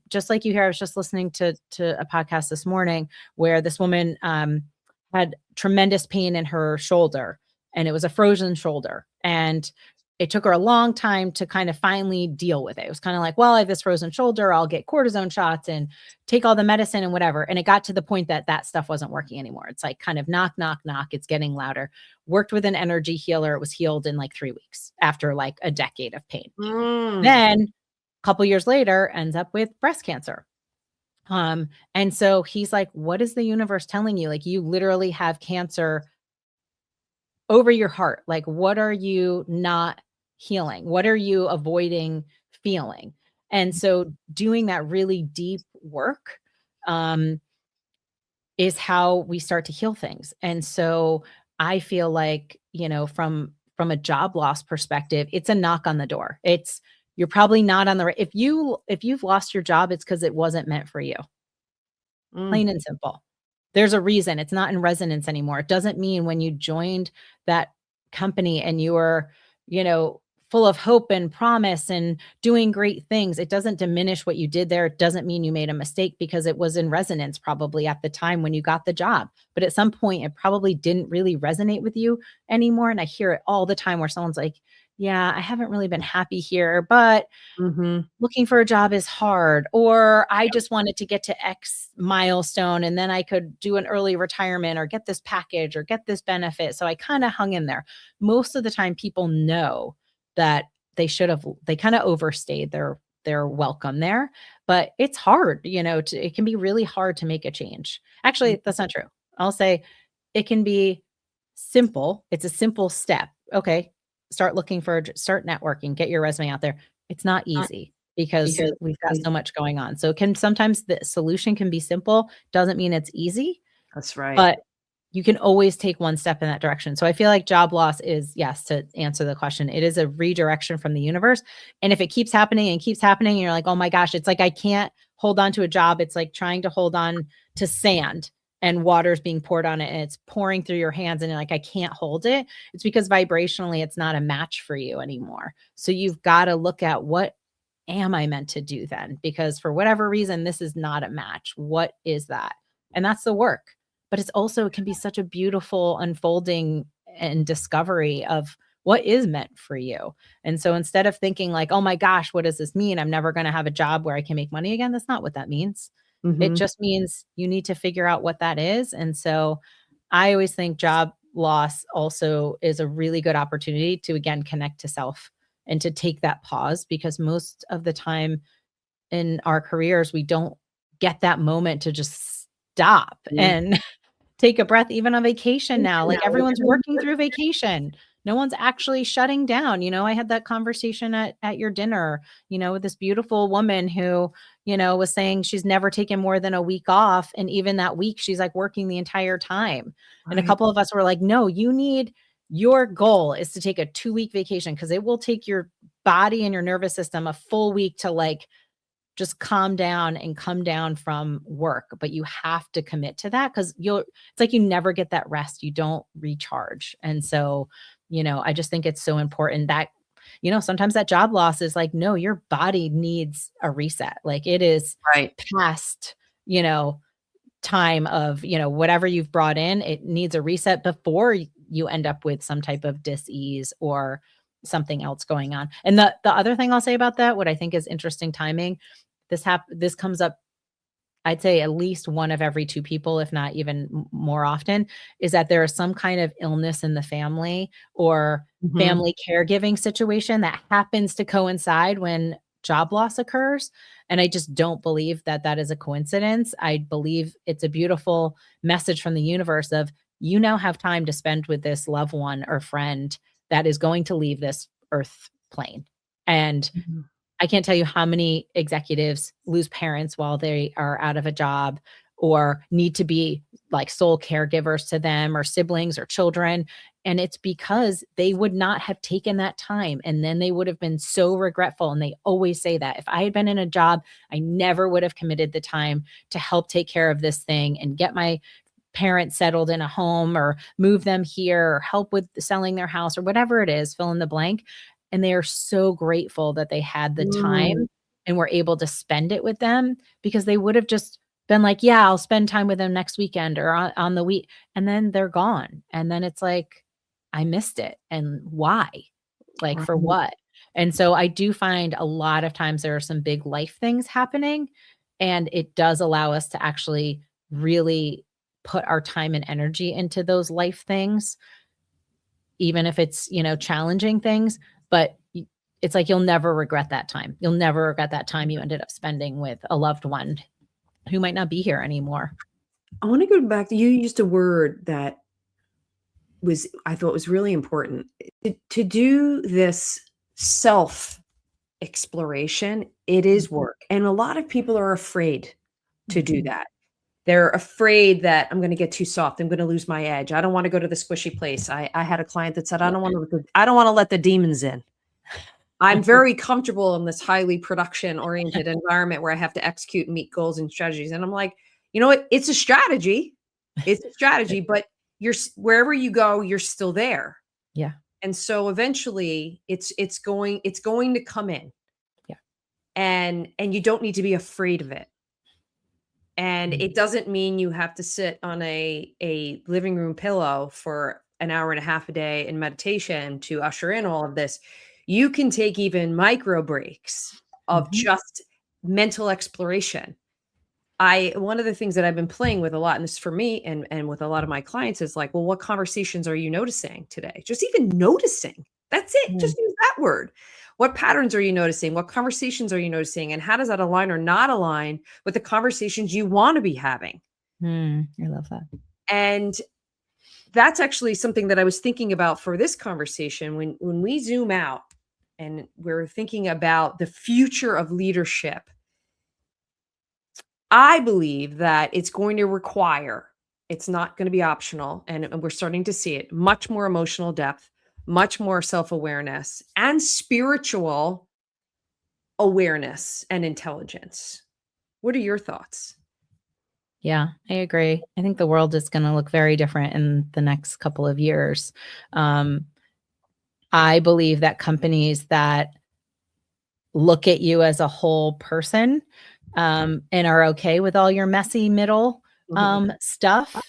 just like you hear, I was just listening to a podcast this morning where this woman had tremendous pain in her shoulder, and it was a frozen shoulder. And it took her a long time to kind of finally deal with it. It was kind of like, well, I have this frozen shoulder. I'll get cortisone shots and take all the medicine and whatever. And it got to the point that stuff wasn't working anymore. It's like kind of knock, knock, knock. It's getting louder. Worked with an energy healer. It was healed in like 3 weeks after like a decade of pain. Then a couple years later, ends up with breast cancer. And so he's like, what is the universe telling you? Like, you literally have cancer over your heart. Like, what are you not healing? What are you avoiding feeling? And so doing that really deep work is how we start to heal things. And so I feel like, from a job loss perspective, it's a knock on the door. You're probably not on the right. If you've lost your job, it's because it wasn't meant for you. Plain and simple. There's a reason it's not in resonance anymore. It doesn't mean when you joined that company and you were, full of hope and promise and doing great things. It doesn't diminish what you did there. It doesn't mean you made a mistake because it was in resonance probably at the time when you got the job. But at some point, it probably didn't really resonate with you anymore. And I hear it all the time where someone's like, yeah, I haven't really been happy here, but looking for a job is hard, or I just wanted to get to X milestone and then I could do an early retirement or get this package or get this benefit. So I kind of hung in there. Most of the time people know that they kind of overstayed their welcome there, but it's hard, it can be really hard to make a change. Actually, that's not true. I'll say it can be simple. It's a simple step. Okay. Start networking, get your resume out there. It's not easy because we've got so much going on. So sometimes the solution can be simple. Doesn't mean it's easy. That's right. But you can always take one step in that direction. So I feel like job loss is, yes, to answer the question, it is a redirection from the universe. And if it keeps happening and keeps happening, and you're like, oh my gosh, it's like I can't hold on to a job. It's like trying to hold on to sand and water's being poured on it and it's pouring through your hands and you're like, I can't hold it. It's because vibrationally it's not a match for you anymore. So you've got to look at, what am I meant to do then? Because for whatever reason, this is not a match. What is that? And that's the work. But it can be such a beautiful unfolding and discovery of what is meant for you. And so instead of thinking like, oh my gosh, what does this mean? I'm never going to have a job where I can make money again. That's not what that means. It just means you need to figure out what that is. And so I always think job loss also is a really good opportunity to, again, connect to self and to take that pause, because most of the time in our careers, we don't get that moment to just stop and take a breath, even on vacation now. Like everyone's working through vacation. No one's actually shutting down. I had that conversation at your dinner, with this beautiful woman who, was saying she's never taken more than a week off. And even that week, she's like working the entire time. Right. And a couple of us were like, no, your goal is to take a 2-week vacation, because it will take your body and your nervous system a full week to like just calm down and come down from work. But you have to commit to that, because it's like you never get that rest. You don't recharge. And so, I just think it's so important that, sometimes that job loss is like, no, your body needs a reset. Like it is past, time of, whatever you've brought in, it needs a reset before you end up with some type of dis-ease or something else going on. And the other thing I'll say about that, what I think is interesting timing, this comes up, I'd say at least one of every 2 people, if not even more often, is that there is some kind of illness in the family or family caregiving situation that happens to coincide when job loss occurs. And I just don't believe that that is a coincidence. I believe it's a beautiful message from the universe of, you now have time to spend with this loved one or friend that is going to leave this earth plane. And I can't tell you how many executives lose parents while they are out of a job, or need to be like sole caregivers to them, or siblings or children. And it's because they would not have taken that time. And then they would have been so regretful. And they always say that if I had been in a job, I never would have committed the time to help take care of this thing and get my parents settled in a home, or move them here, or help with selling their house, or whatever it is, fill in the blank. And they are so grateful that they had the time and were able to spend it with them, because they would have just been like, yeah, I'll spend time with them next weekend or on the week. And then they're gone. And then it's like, I missed it. And why? Like for what? And so I do find a lot of times there are some big life things happening, and it does allow us to actually really put our time and energy into those life things, even if it's, challenging things. But it's like, you'll never regret that time. You'll never regret that time you ended up spending with a loved one who might not be here anymore. I want to go back to, you used a word that I thought was really important. To do this self exploration, it is work. And a lot of people are afraid to do that. They're afraid that I'm going to get too soft. I'm going to lose my edge. I don't want to go to the squishy place. I had a client that said, I don't want to let the demons in. I'm very comfortable in this highly production oriented environment where I have to execute and meet goals and strategies. And I'm like, you know what? It's a strategy. It's a strategy, but wherever you go, you're still there. Yeah. And so eventually it's going to come in. Yeah. And you don't need to be afraid of it. And Mm. it doesn't mean you have to sit on a living room pillow for an hour and a half a day in meditation to usher in all of this. You can take even micro breaks of Mhm. just mental exploration. One of the things that I've been playing with a lot, and this is for me and with a lot of my clients, is like, well, what conversations are you noticing today? Just even noticing. That's it. Mm. Just use that word. What patterns are you noticing? What conversations are you noticing? And how does that align or not align with the conversations you want to be having? I love that. And that's actually something that I was thinking about for this conversation. When we zoom out and we're thinking about the future of leadership, I believe that it's going to require, it's not going to be optional, and we're starting to see it, much more emotional depth, much more self-awareness, and spiritual awareness and intelligence. What are your thoughts? Yeah, I agree. I think the world is going to look very different in the next couple of years. Um, I believe that companies that look at you as a whole person, and are okay with all your messy middle Mhm. stuff,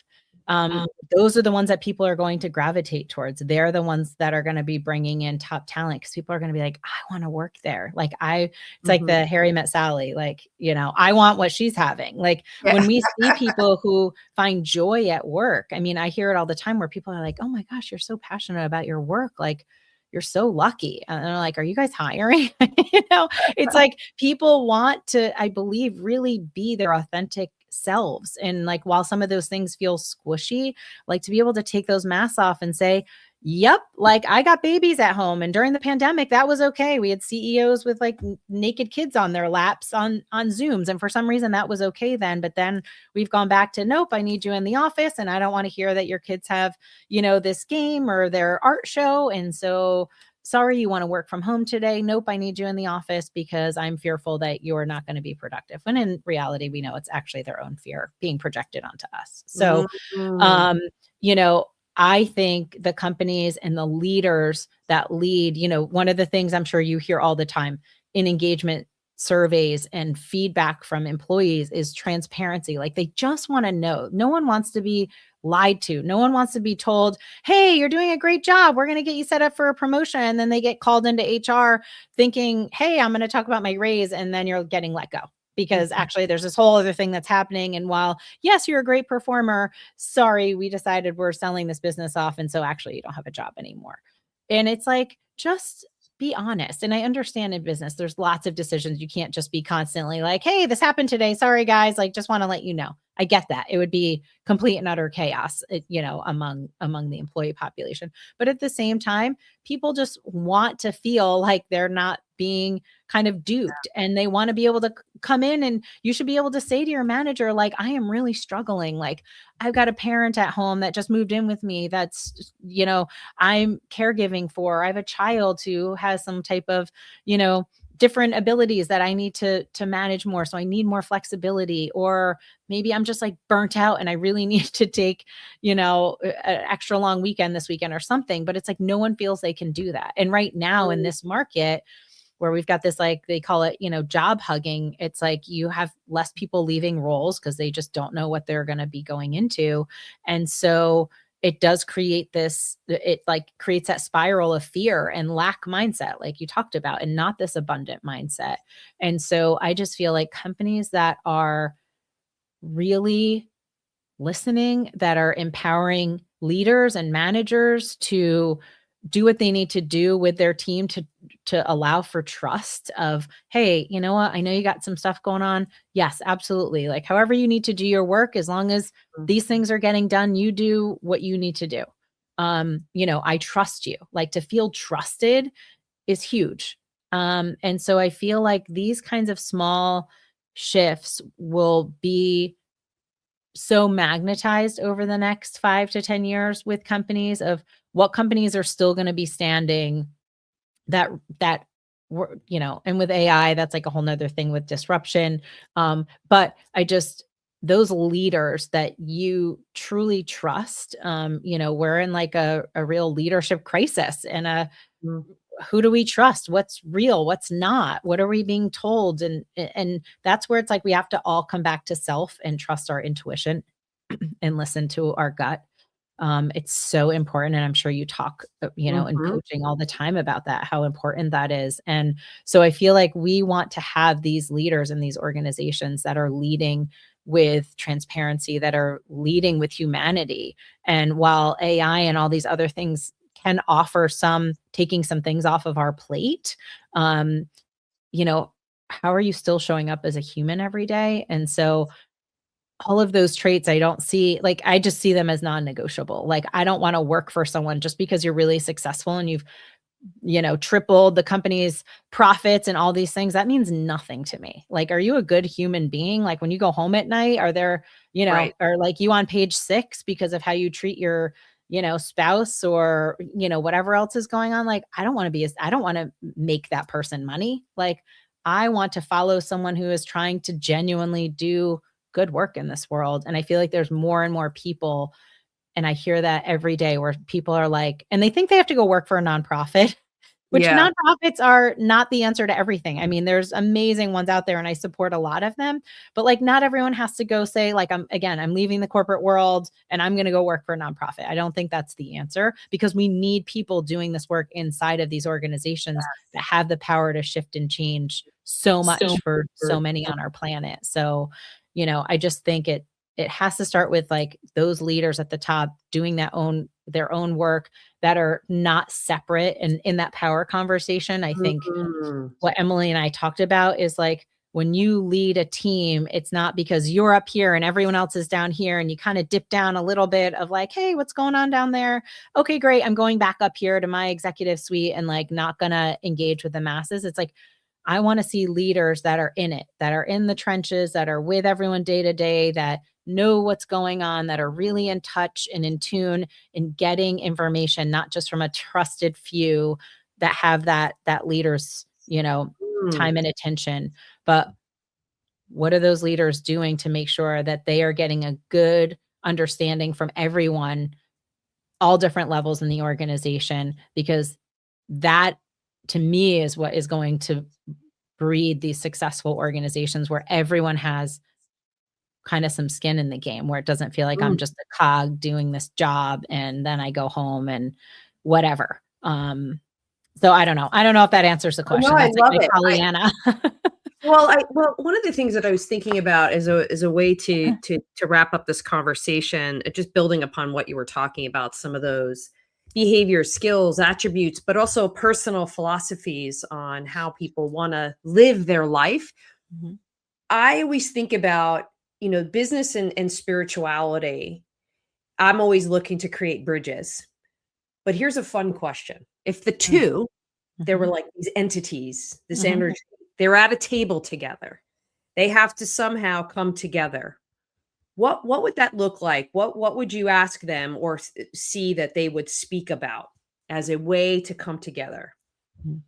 those are the ones that people are going to gravitate towards. They're the ones that are going to be bringing in top talent because people are going to be like, I want to work there. Like it's like Mhm. the Harry Met Sally. Like, I want what she's having. Like Yeah. when we see people who find joy at work, I mean, I hear it all the time where people are like, oh my gosh, you're so passionate about your work. Like, you're so lucky. And they're like, are you guys hiring? It's like people want to, I believe, really be their authentic selves. And like, while some of those things feel squishy, like to be able to take those masks off and say, yep, like I got babies at home. And during the pandemic, that was okay. We had CEOs with like naked kids on their laps on Zooms. And for some reason that was okay then. But then we've gone back to, nope, I need you in the office. And I don't want to hear that your kids have, this game or their art show. And so sorry, you want to work from home today. Nope, I need you in the office because I'm fearful that you're not going to be productive. When in reality, we know it's actually their own fear being projected onto us. So, Mhm. um, you know, I think the companies and the leaders that lead, one of the things I'm sure you hear all the time in engagement surveys and feedback from employees is transparency. Like they just want to know. No one wants to be lied to. No one wants to be told, hey, you're doing a great job. We're going to get you set up for a promotion. And then they get called into HR thinking, hey, I'm going to talk about my raise. And then you're getting let go because actually there's this whole other thing that's happening. And while, yes, you're a great performer, sorry, we decided we're selling this business off. And so actually you don't have a job anymore. And it's like, just be honest. And I understand in business, there's lots of decisions. You can't just be constantly like, hey, this happened today. Sorry, guys. Like, just want to let you know. I get that. It would be complete and utter chaos, among the employee population. But at the same time, people just want to feel like they're not being kind of duped, and they want to be able to come in, and you should be able to say to your manager, like, I am really struggling. Like, I've got a parent at home that just moved in with me that's, I'm caregiving for. I have a child who has some type of, different abilities that I need to manage more. So I need more flexibility, or maybe I'm just like burnt out and I really need to take, an extra long weekend this weekend or something. But it's like no one feels they can do that. And right now in this market where we've got this, like they call it, job hugging, it's like you have less people leaving roles because they just don't know what they're going to be going into. And so it does create this, it like creates that spiral of fear and lack mindset, like you talked about, and not this abundant mindset. And so I just feel like companies that are really listening, that are empowering leaders and managers to do what they need to do with their team to allow for trust of, hey, you know what, I know you got some stuff going on. Yes, absolutely. Like however you need to do your work, as long as these things are getting done, you do what you need to do. I trust you. Like to feel trusted is huge. And so I feel like these kinds of small shifts will be so magnetized over the next 5 to 10 years with companies, of what companies are still going to be standing, that were, and with AI, that's like a whole nother thing with disruption. But I just, those leaders that you truly trust. We're in like a real leadership crisis, and Mm. who do we trust? What's real? What's not? What are we being told? And that's where it's like we have to all come back to self and trust our intuition and listen to our gut. It's so important, and I'm sure you talk, in Mhm. coaching all the time about that, how important that is. And so I feel like we want to have these leaders in these organizations that are leading with transparency, that are leading with humanity. And while AI and all these other things can offer some taking some things off of our plate, um, you know, how are you still showing up as a human every day? And so all of those traits I don't see, like, I just see them as non-negotiable. Like, I don't wanna work for someone just because you're really successful and you've, tripled the company's profits and all these things. That means nothing to me. Like, are you a good human being? Like, when you go home at night, are there, Right. are like you on page 6 because of how you treat your, spouse or, whatever else is going on? Like, I don't wanna make that person money. Like, I want to follow someone who is trying to genuinely do good work in this world. And I feel like there's more and more people, and I hear that every day, where people are like, and they think they have to go work for a nonprofit, which Yeah. nonprofits are not the answer to everything. I mean, there's amazing ones out there and I support a lot of them, but like not everyone has to go say like, I'm leaving the corporate world and I'm going to go work for a nonprofit. I don't think that's the answer, because we need people doing this work inside of these organizations that have the power to shift and change so So much for so many on our planet. So, I just think it has to start with like those leaders at the top doing their own work, that are not separate. And in that power conversation, I think Mhm. what Emily and I talked about is like, when you lead a team, it's not because you're up here and everyone else is down here and you kind of dip down a little bit of like, hey, what's going on down there? Okay, great. I'm going back up here to my executive suite and like not gonna engage with the masses. It's like, I want to see leaders that are in it, that are in the trenches, that are with everyone day to day, that know what's going on, that are really in touch and in tune in getting information, not just from a trusted few that have that leader's, Mm. time and attention. But what are those leaders doing to make sure that they are getting a good understanding from everyone, all different levels in the organization? Because that, to me, is what is going to breed these successful organizations where everyone has kind of some skin in the game, where it doesn't feel like I'm Mm. just a cog doing this job and then I go home and whatever. So I don't know. I don't know if that answers the Oh, no, question. I That's like love my it. Pollyanna. Well, one of the things that I was thinking about as a way to wrap up this conversation, just building upon what you were talking about, some of those behavior skills, attributes, but also personal philosophies on how people want to live their life. Mhm. I always think about, business and spirituality. I'm always looking to create bridges. But here's a fun question. If the Mm, two, there were mhm, like these entities, this mhm. energy, they're at a table together. They have to somehow come together. What would that look like? What would you ask them or see that they would speak about as a way to come together? Mm.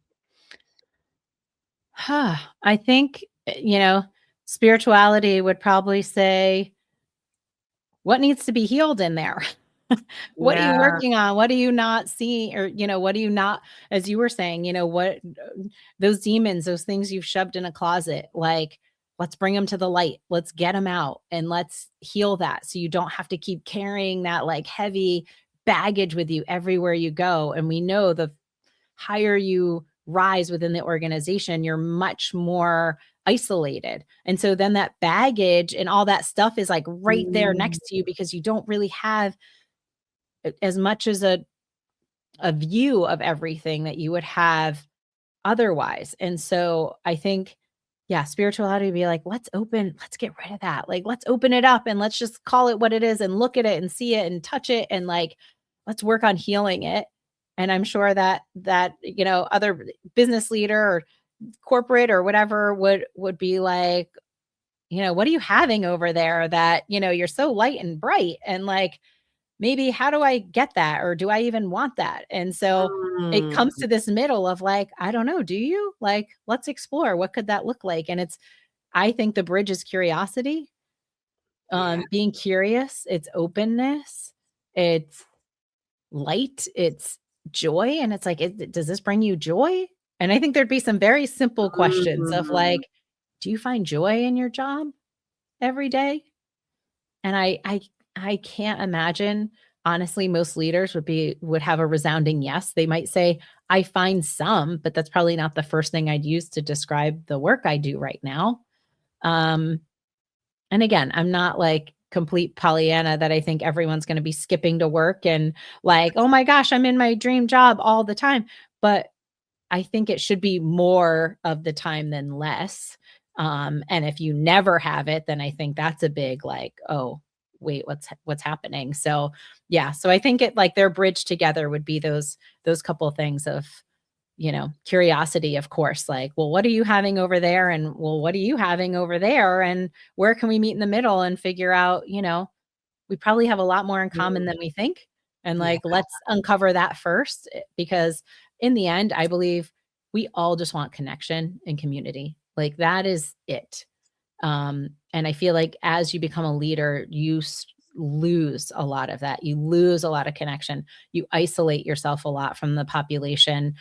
I think, spirituality would probably say, what needs to be healed in there? What are you Yeah. working on? What do you not see? Or, what do you not, as you were saying, what those demons, those things you've shoved in a closet, like, let's bring them to the light. Let's get them out and let's heal that. So you don't have to keep carrying that like heavy baggage with you everywhere you go. And we know the higher you rise within the organization, you're much more isolated. And so then that baggage and all that stuff is like right there Mm. next to you, because you don't really have as much as a view of everything that you would have otherwise. And so I think, yeah, spirituality would be like, let's get rid of that. Like, let's open it up and let's just call it what it is and look at it and see it and touch it and like, let's work on healing it. And I'm sure that, other business leader or corporate or whatever would be like, what are you having over there that, you're so light and bright, and like, maybe how do I get that? Or do I even want that? And so it Mm. comes to this middle of like, I don't know, do you? Like, let's explore. What could that look like? And I think the bridge is curiosity. Yeah. being curious, it's openness, it's light, it's joy. And it's like, does this bring you joy? And I think there'd be some very simple questions of Mhm. like, do you find joy in your job every day? And I can't imagine, honestly, most leaders would have a resounding yes. They might say, I find some, but that's probably not the first thing I'd use to describe the work I do right now. Um, and again, I'm not like complete Pollyanna that I think everyone's going to be skipping to work and like, oh my gosh, I'm in my dream job all the time. But I think it should be more of the time than less. And if you never have it, then I think that's a big like, oh, wait, what's happening? So yeah, so I think it like their bridge together would be those couple of things of, curiosity, of course, like, well, what are you having over there? And well, what are you having over there? And where can we meet in the middle and figure out, we probably have a lot more in common than we think. And Yeah. like, let's uncover that first because in the end, I believe we all just want connection and community. Like that is it. And I feel like as you become a leader, lose a lot of that. You lose a lot of connection. You isolate yourself a lot from the population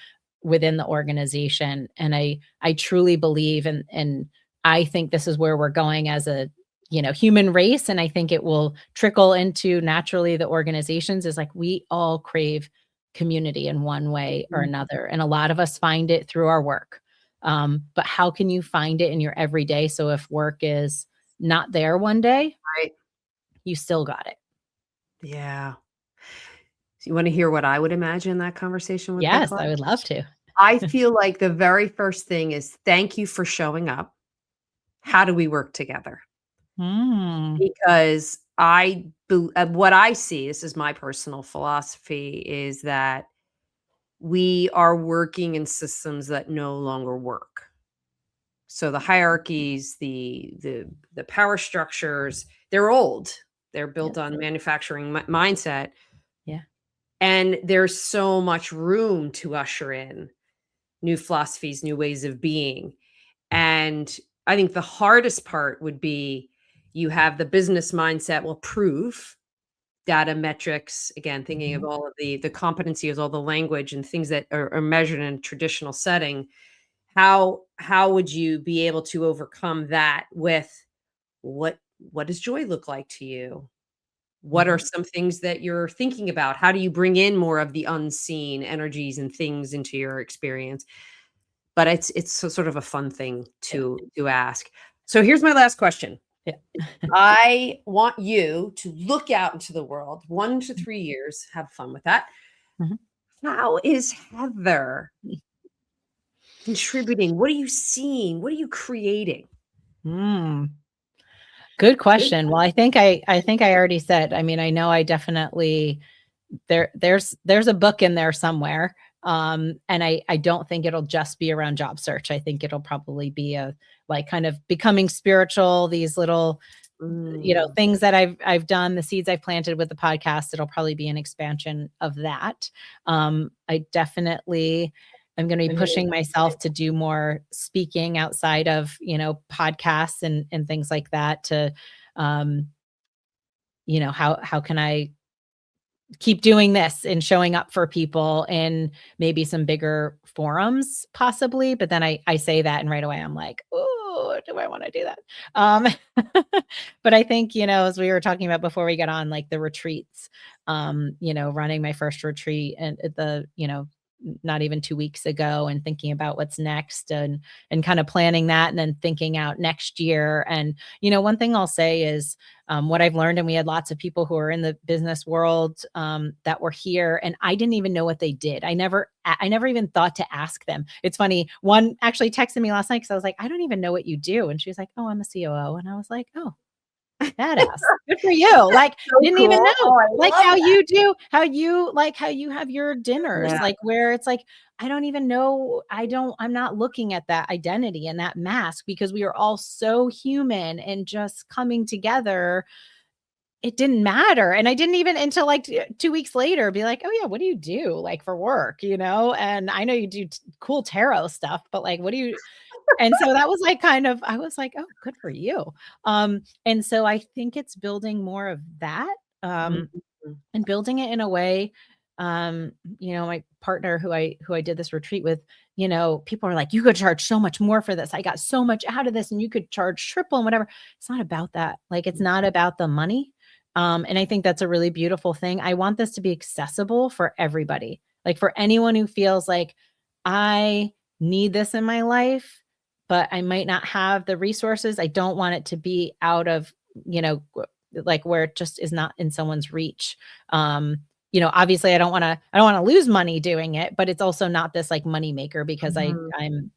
within the organization. And I truly believe and I think this is where we're going as a human race. And I think it will trickle into naturally the organizations is like we all crave community in one way or Mhm. another. And a lot of us find it through our work. But how can you find it in your everyday? So if work is not there one day, Right. you still got it. Yeah. So you wanna hear what I would imagine that conversation would look Yes, like? I would love to. I feel like the very first thing is, "Thank you for showing up. How do we work together?" Mm, Because what I see, this is my personal philosophy, is that we are working in systems that no longer work. So the hierarchies, the power structures, they're old. They're yep, built on manufacturing mindset, yeah. and there's so much room to usher in new philosophies, new ways of being. And I think the hardest part would be you have the business mindset will prove data metrics, again, thinking of Mhm. all of the competency is all the language and things that are measured in a traditional setting. How would you be able to overcome that with what does joy look like to you? What are Mhm. some things that you're thinking about? How do you bring in more of the unseen energies and things into your experience? But sort of a fun thing Yeah, to ask. So here's my last question. yeah. I want you to look out into the world 1 to 3 years, have fun with that. Mhm. How is Heather contributing? What are you seeing? What are you creating? Mm. Good question. Well, I think I already said, I mean, I know I definitely there's a book in there somewhere. And I don't think it'll just be around job search. I think it'll probably be a like kind of becoming spiritual, these little Mm, things that I've done, the seeds I've planted with the podcast, it'll probably be an expansion of that. I definitely am going to be I'm really pushing excited. myself to do more speaking outside of, podcasts and things like that to, um, how can I keep doing this and showing up for people in maybe some bigger forums possibly, but then I say that and right away I'm like, "Oh, do I wanna do that?" Um, but I think, as we were talking about before we got on, like the retreats, running my first retreat and at not even 2 weeks ago and thinking about what's next and kind of planning that and then thinking out next year. And, one thing I'll say is what I've learned, and we had lots of people who are in the business world that were here, and I didn't even know what they did. I never even thought to ask them. It's funny. One actually texted me last night because I was like, I don't even know what you do, and she was like, Oh, I'm a COO, and I was like, Oh, badass. Good for you. Like, So didn't even cool. know. Oh, I Like love that. how you have your dinners, Yeah. like where it's like, I don't even know. I'm not looking at that identity and that mask because we are all so human and just coming together. It didn't matter. And I didn't even until like 2 weeks later be like, oh yeah, what do you do like for work? And I know you do cool tarot stuff, but like, what do you And so that was like kind of, I was like, oh, good for you. And so I think it's building more of that. Um, Mhm. and building it in a way, my partner who I did this retreat with, people are like, you could charge so much more for this. I got so much out of this and you could charge triple and whatever. It's not about that. Like, it's not about the money. And I think that's a really beautiful thing. I want this to be accessible for everybody. Like, for anyone who feels like, I need this in my life, but I might not have the resources. I don't want it to be out of, like, where it just is not in someone's reach. Obviously I don't want to lose money doing it, but it's also not this like money maker, because Mhm. I'm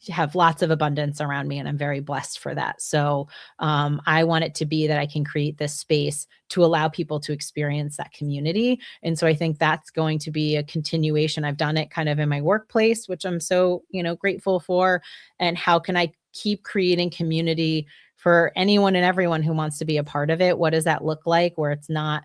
have lots of abundance around me and I'm very blessed for that. So I want it to be that I can create this space to allow people to experience that community. And so I think that's going to be a continuation. I've done it kind of in my workplace, which I'm so, grateful for. And how can I keep creating community for anyone and everyone who wants to be a part of it? What does that look like, where it's not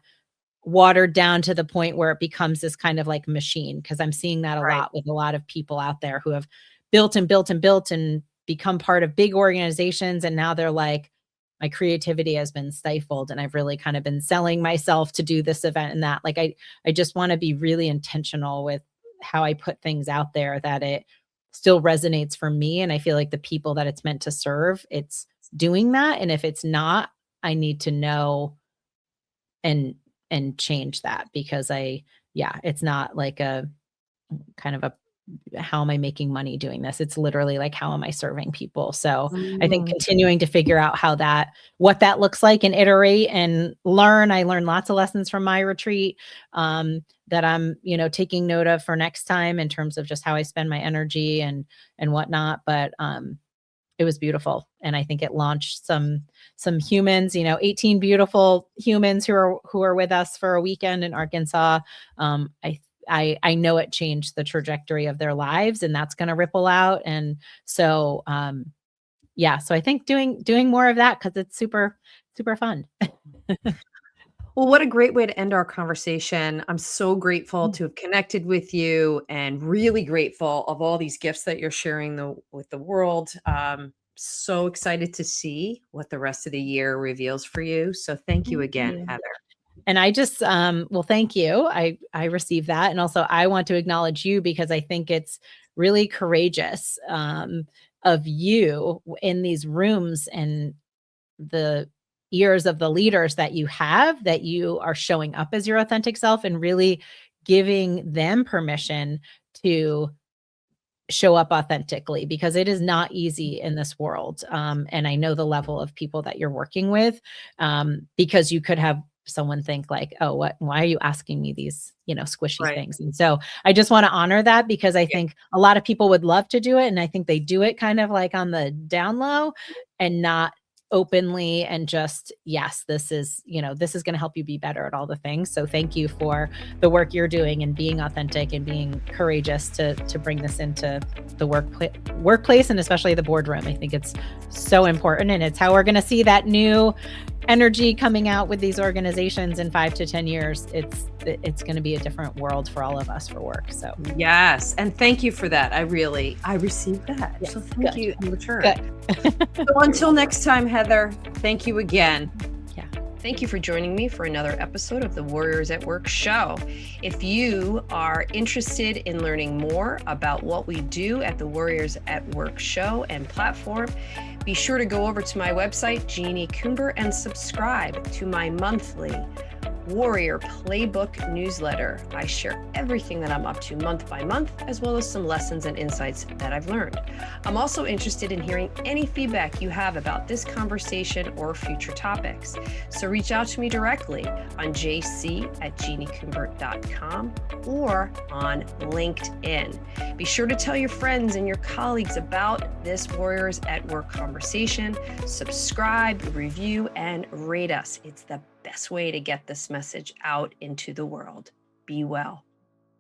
watered down to the point where it becomes this kind of like machine? Because I'm seeing that a Right. lot with a lot of people out there who have built and built and built and become part of big organizations. And now they're like, my creativity has been stifled and I've really kind of been selling myself to do this event and that. Like, I just want to be really intentional with how I put things out there, that it still resonates for me. And I feel like the people that it's meant to serve, it's doing that. And if it's not, I need to know and change that, because it's not like a kind of a, how am I making money doing this? It's literally like, how am I serving people? So I think Mm. continuing to figure out what that looks like, and iterate and learn. I learned lots of lessons from my retreat, that I'm, taking note of for next time, in terms of just how I spend my energy and whatnot. But it was beautiful. And I think it launched some humans, 18 beautiful humans who are with us for a weekend in Arkansas. I know it changed the trajectory of their lives, and that's going to ripple out. And so, so I think doing more of that, because it's super, super fun. Well, what a great way to end our conversation. I'm so grateful Mm. to have connected with you, and really grateful of all these gifts that you're sharing with the world. So excited to see what the rest of the year reveals for you. So thank you Thank again, you. Heather. And I just, well, thank you. I received that. And also I want to acknowledge you, because I think it's really courageous, of you in these rooms, and the ears of the leaders that you are showing up as your authentic self, and really giving them permission to show up authentically, because it is not easy in this world. And I know the level of people that you're working with, because you could have someone think like, oh, why are you asking me these, squishy Right. things? And so I just want to honor that, because I think a lot of people would love to do it. And I think they do it kind of like on the down low, and not openly, and just, yes, this is going to help you be better at all the things. So thank you for the work you're doing, and being authentic, and being courageous to bring this into the workplace, and especially the boardroom. I think it's so important, and it's how we're going to see that new energy coming out with these organizations in 5 to 10 years. It's going to be a different world for all of us for work. So Yes. And thank you for that. I received that. yes, So thank good, you in return. good. So until next time, Heather, thank you again. Thank you for joining me for another episode of the Warriors at Work show. If you are interested in learning more about what we do at the Warriors at Work show and platform, be sure to go over to my website, Jeannie Coomber, and subscribe to my monthly Warrior Playbook newsletter. I share everything that I'm up to month by month, as well as some lessons and insights that I've learned. I'm also interested in hearing any feedback you have about this conversation or future topics. So reach out to me directly on jc@jeanniecoomber.com or on LinkedIn. Be sure to tell your friends and your colleagues about this Warriors at Work conversation. Subscribe, review, and rate us. It's the best way to get this message out into the world. Be well.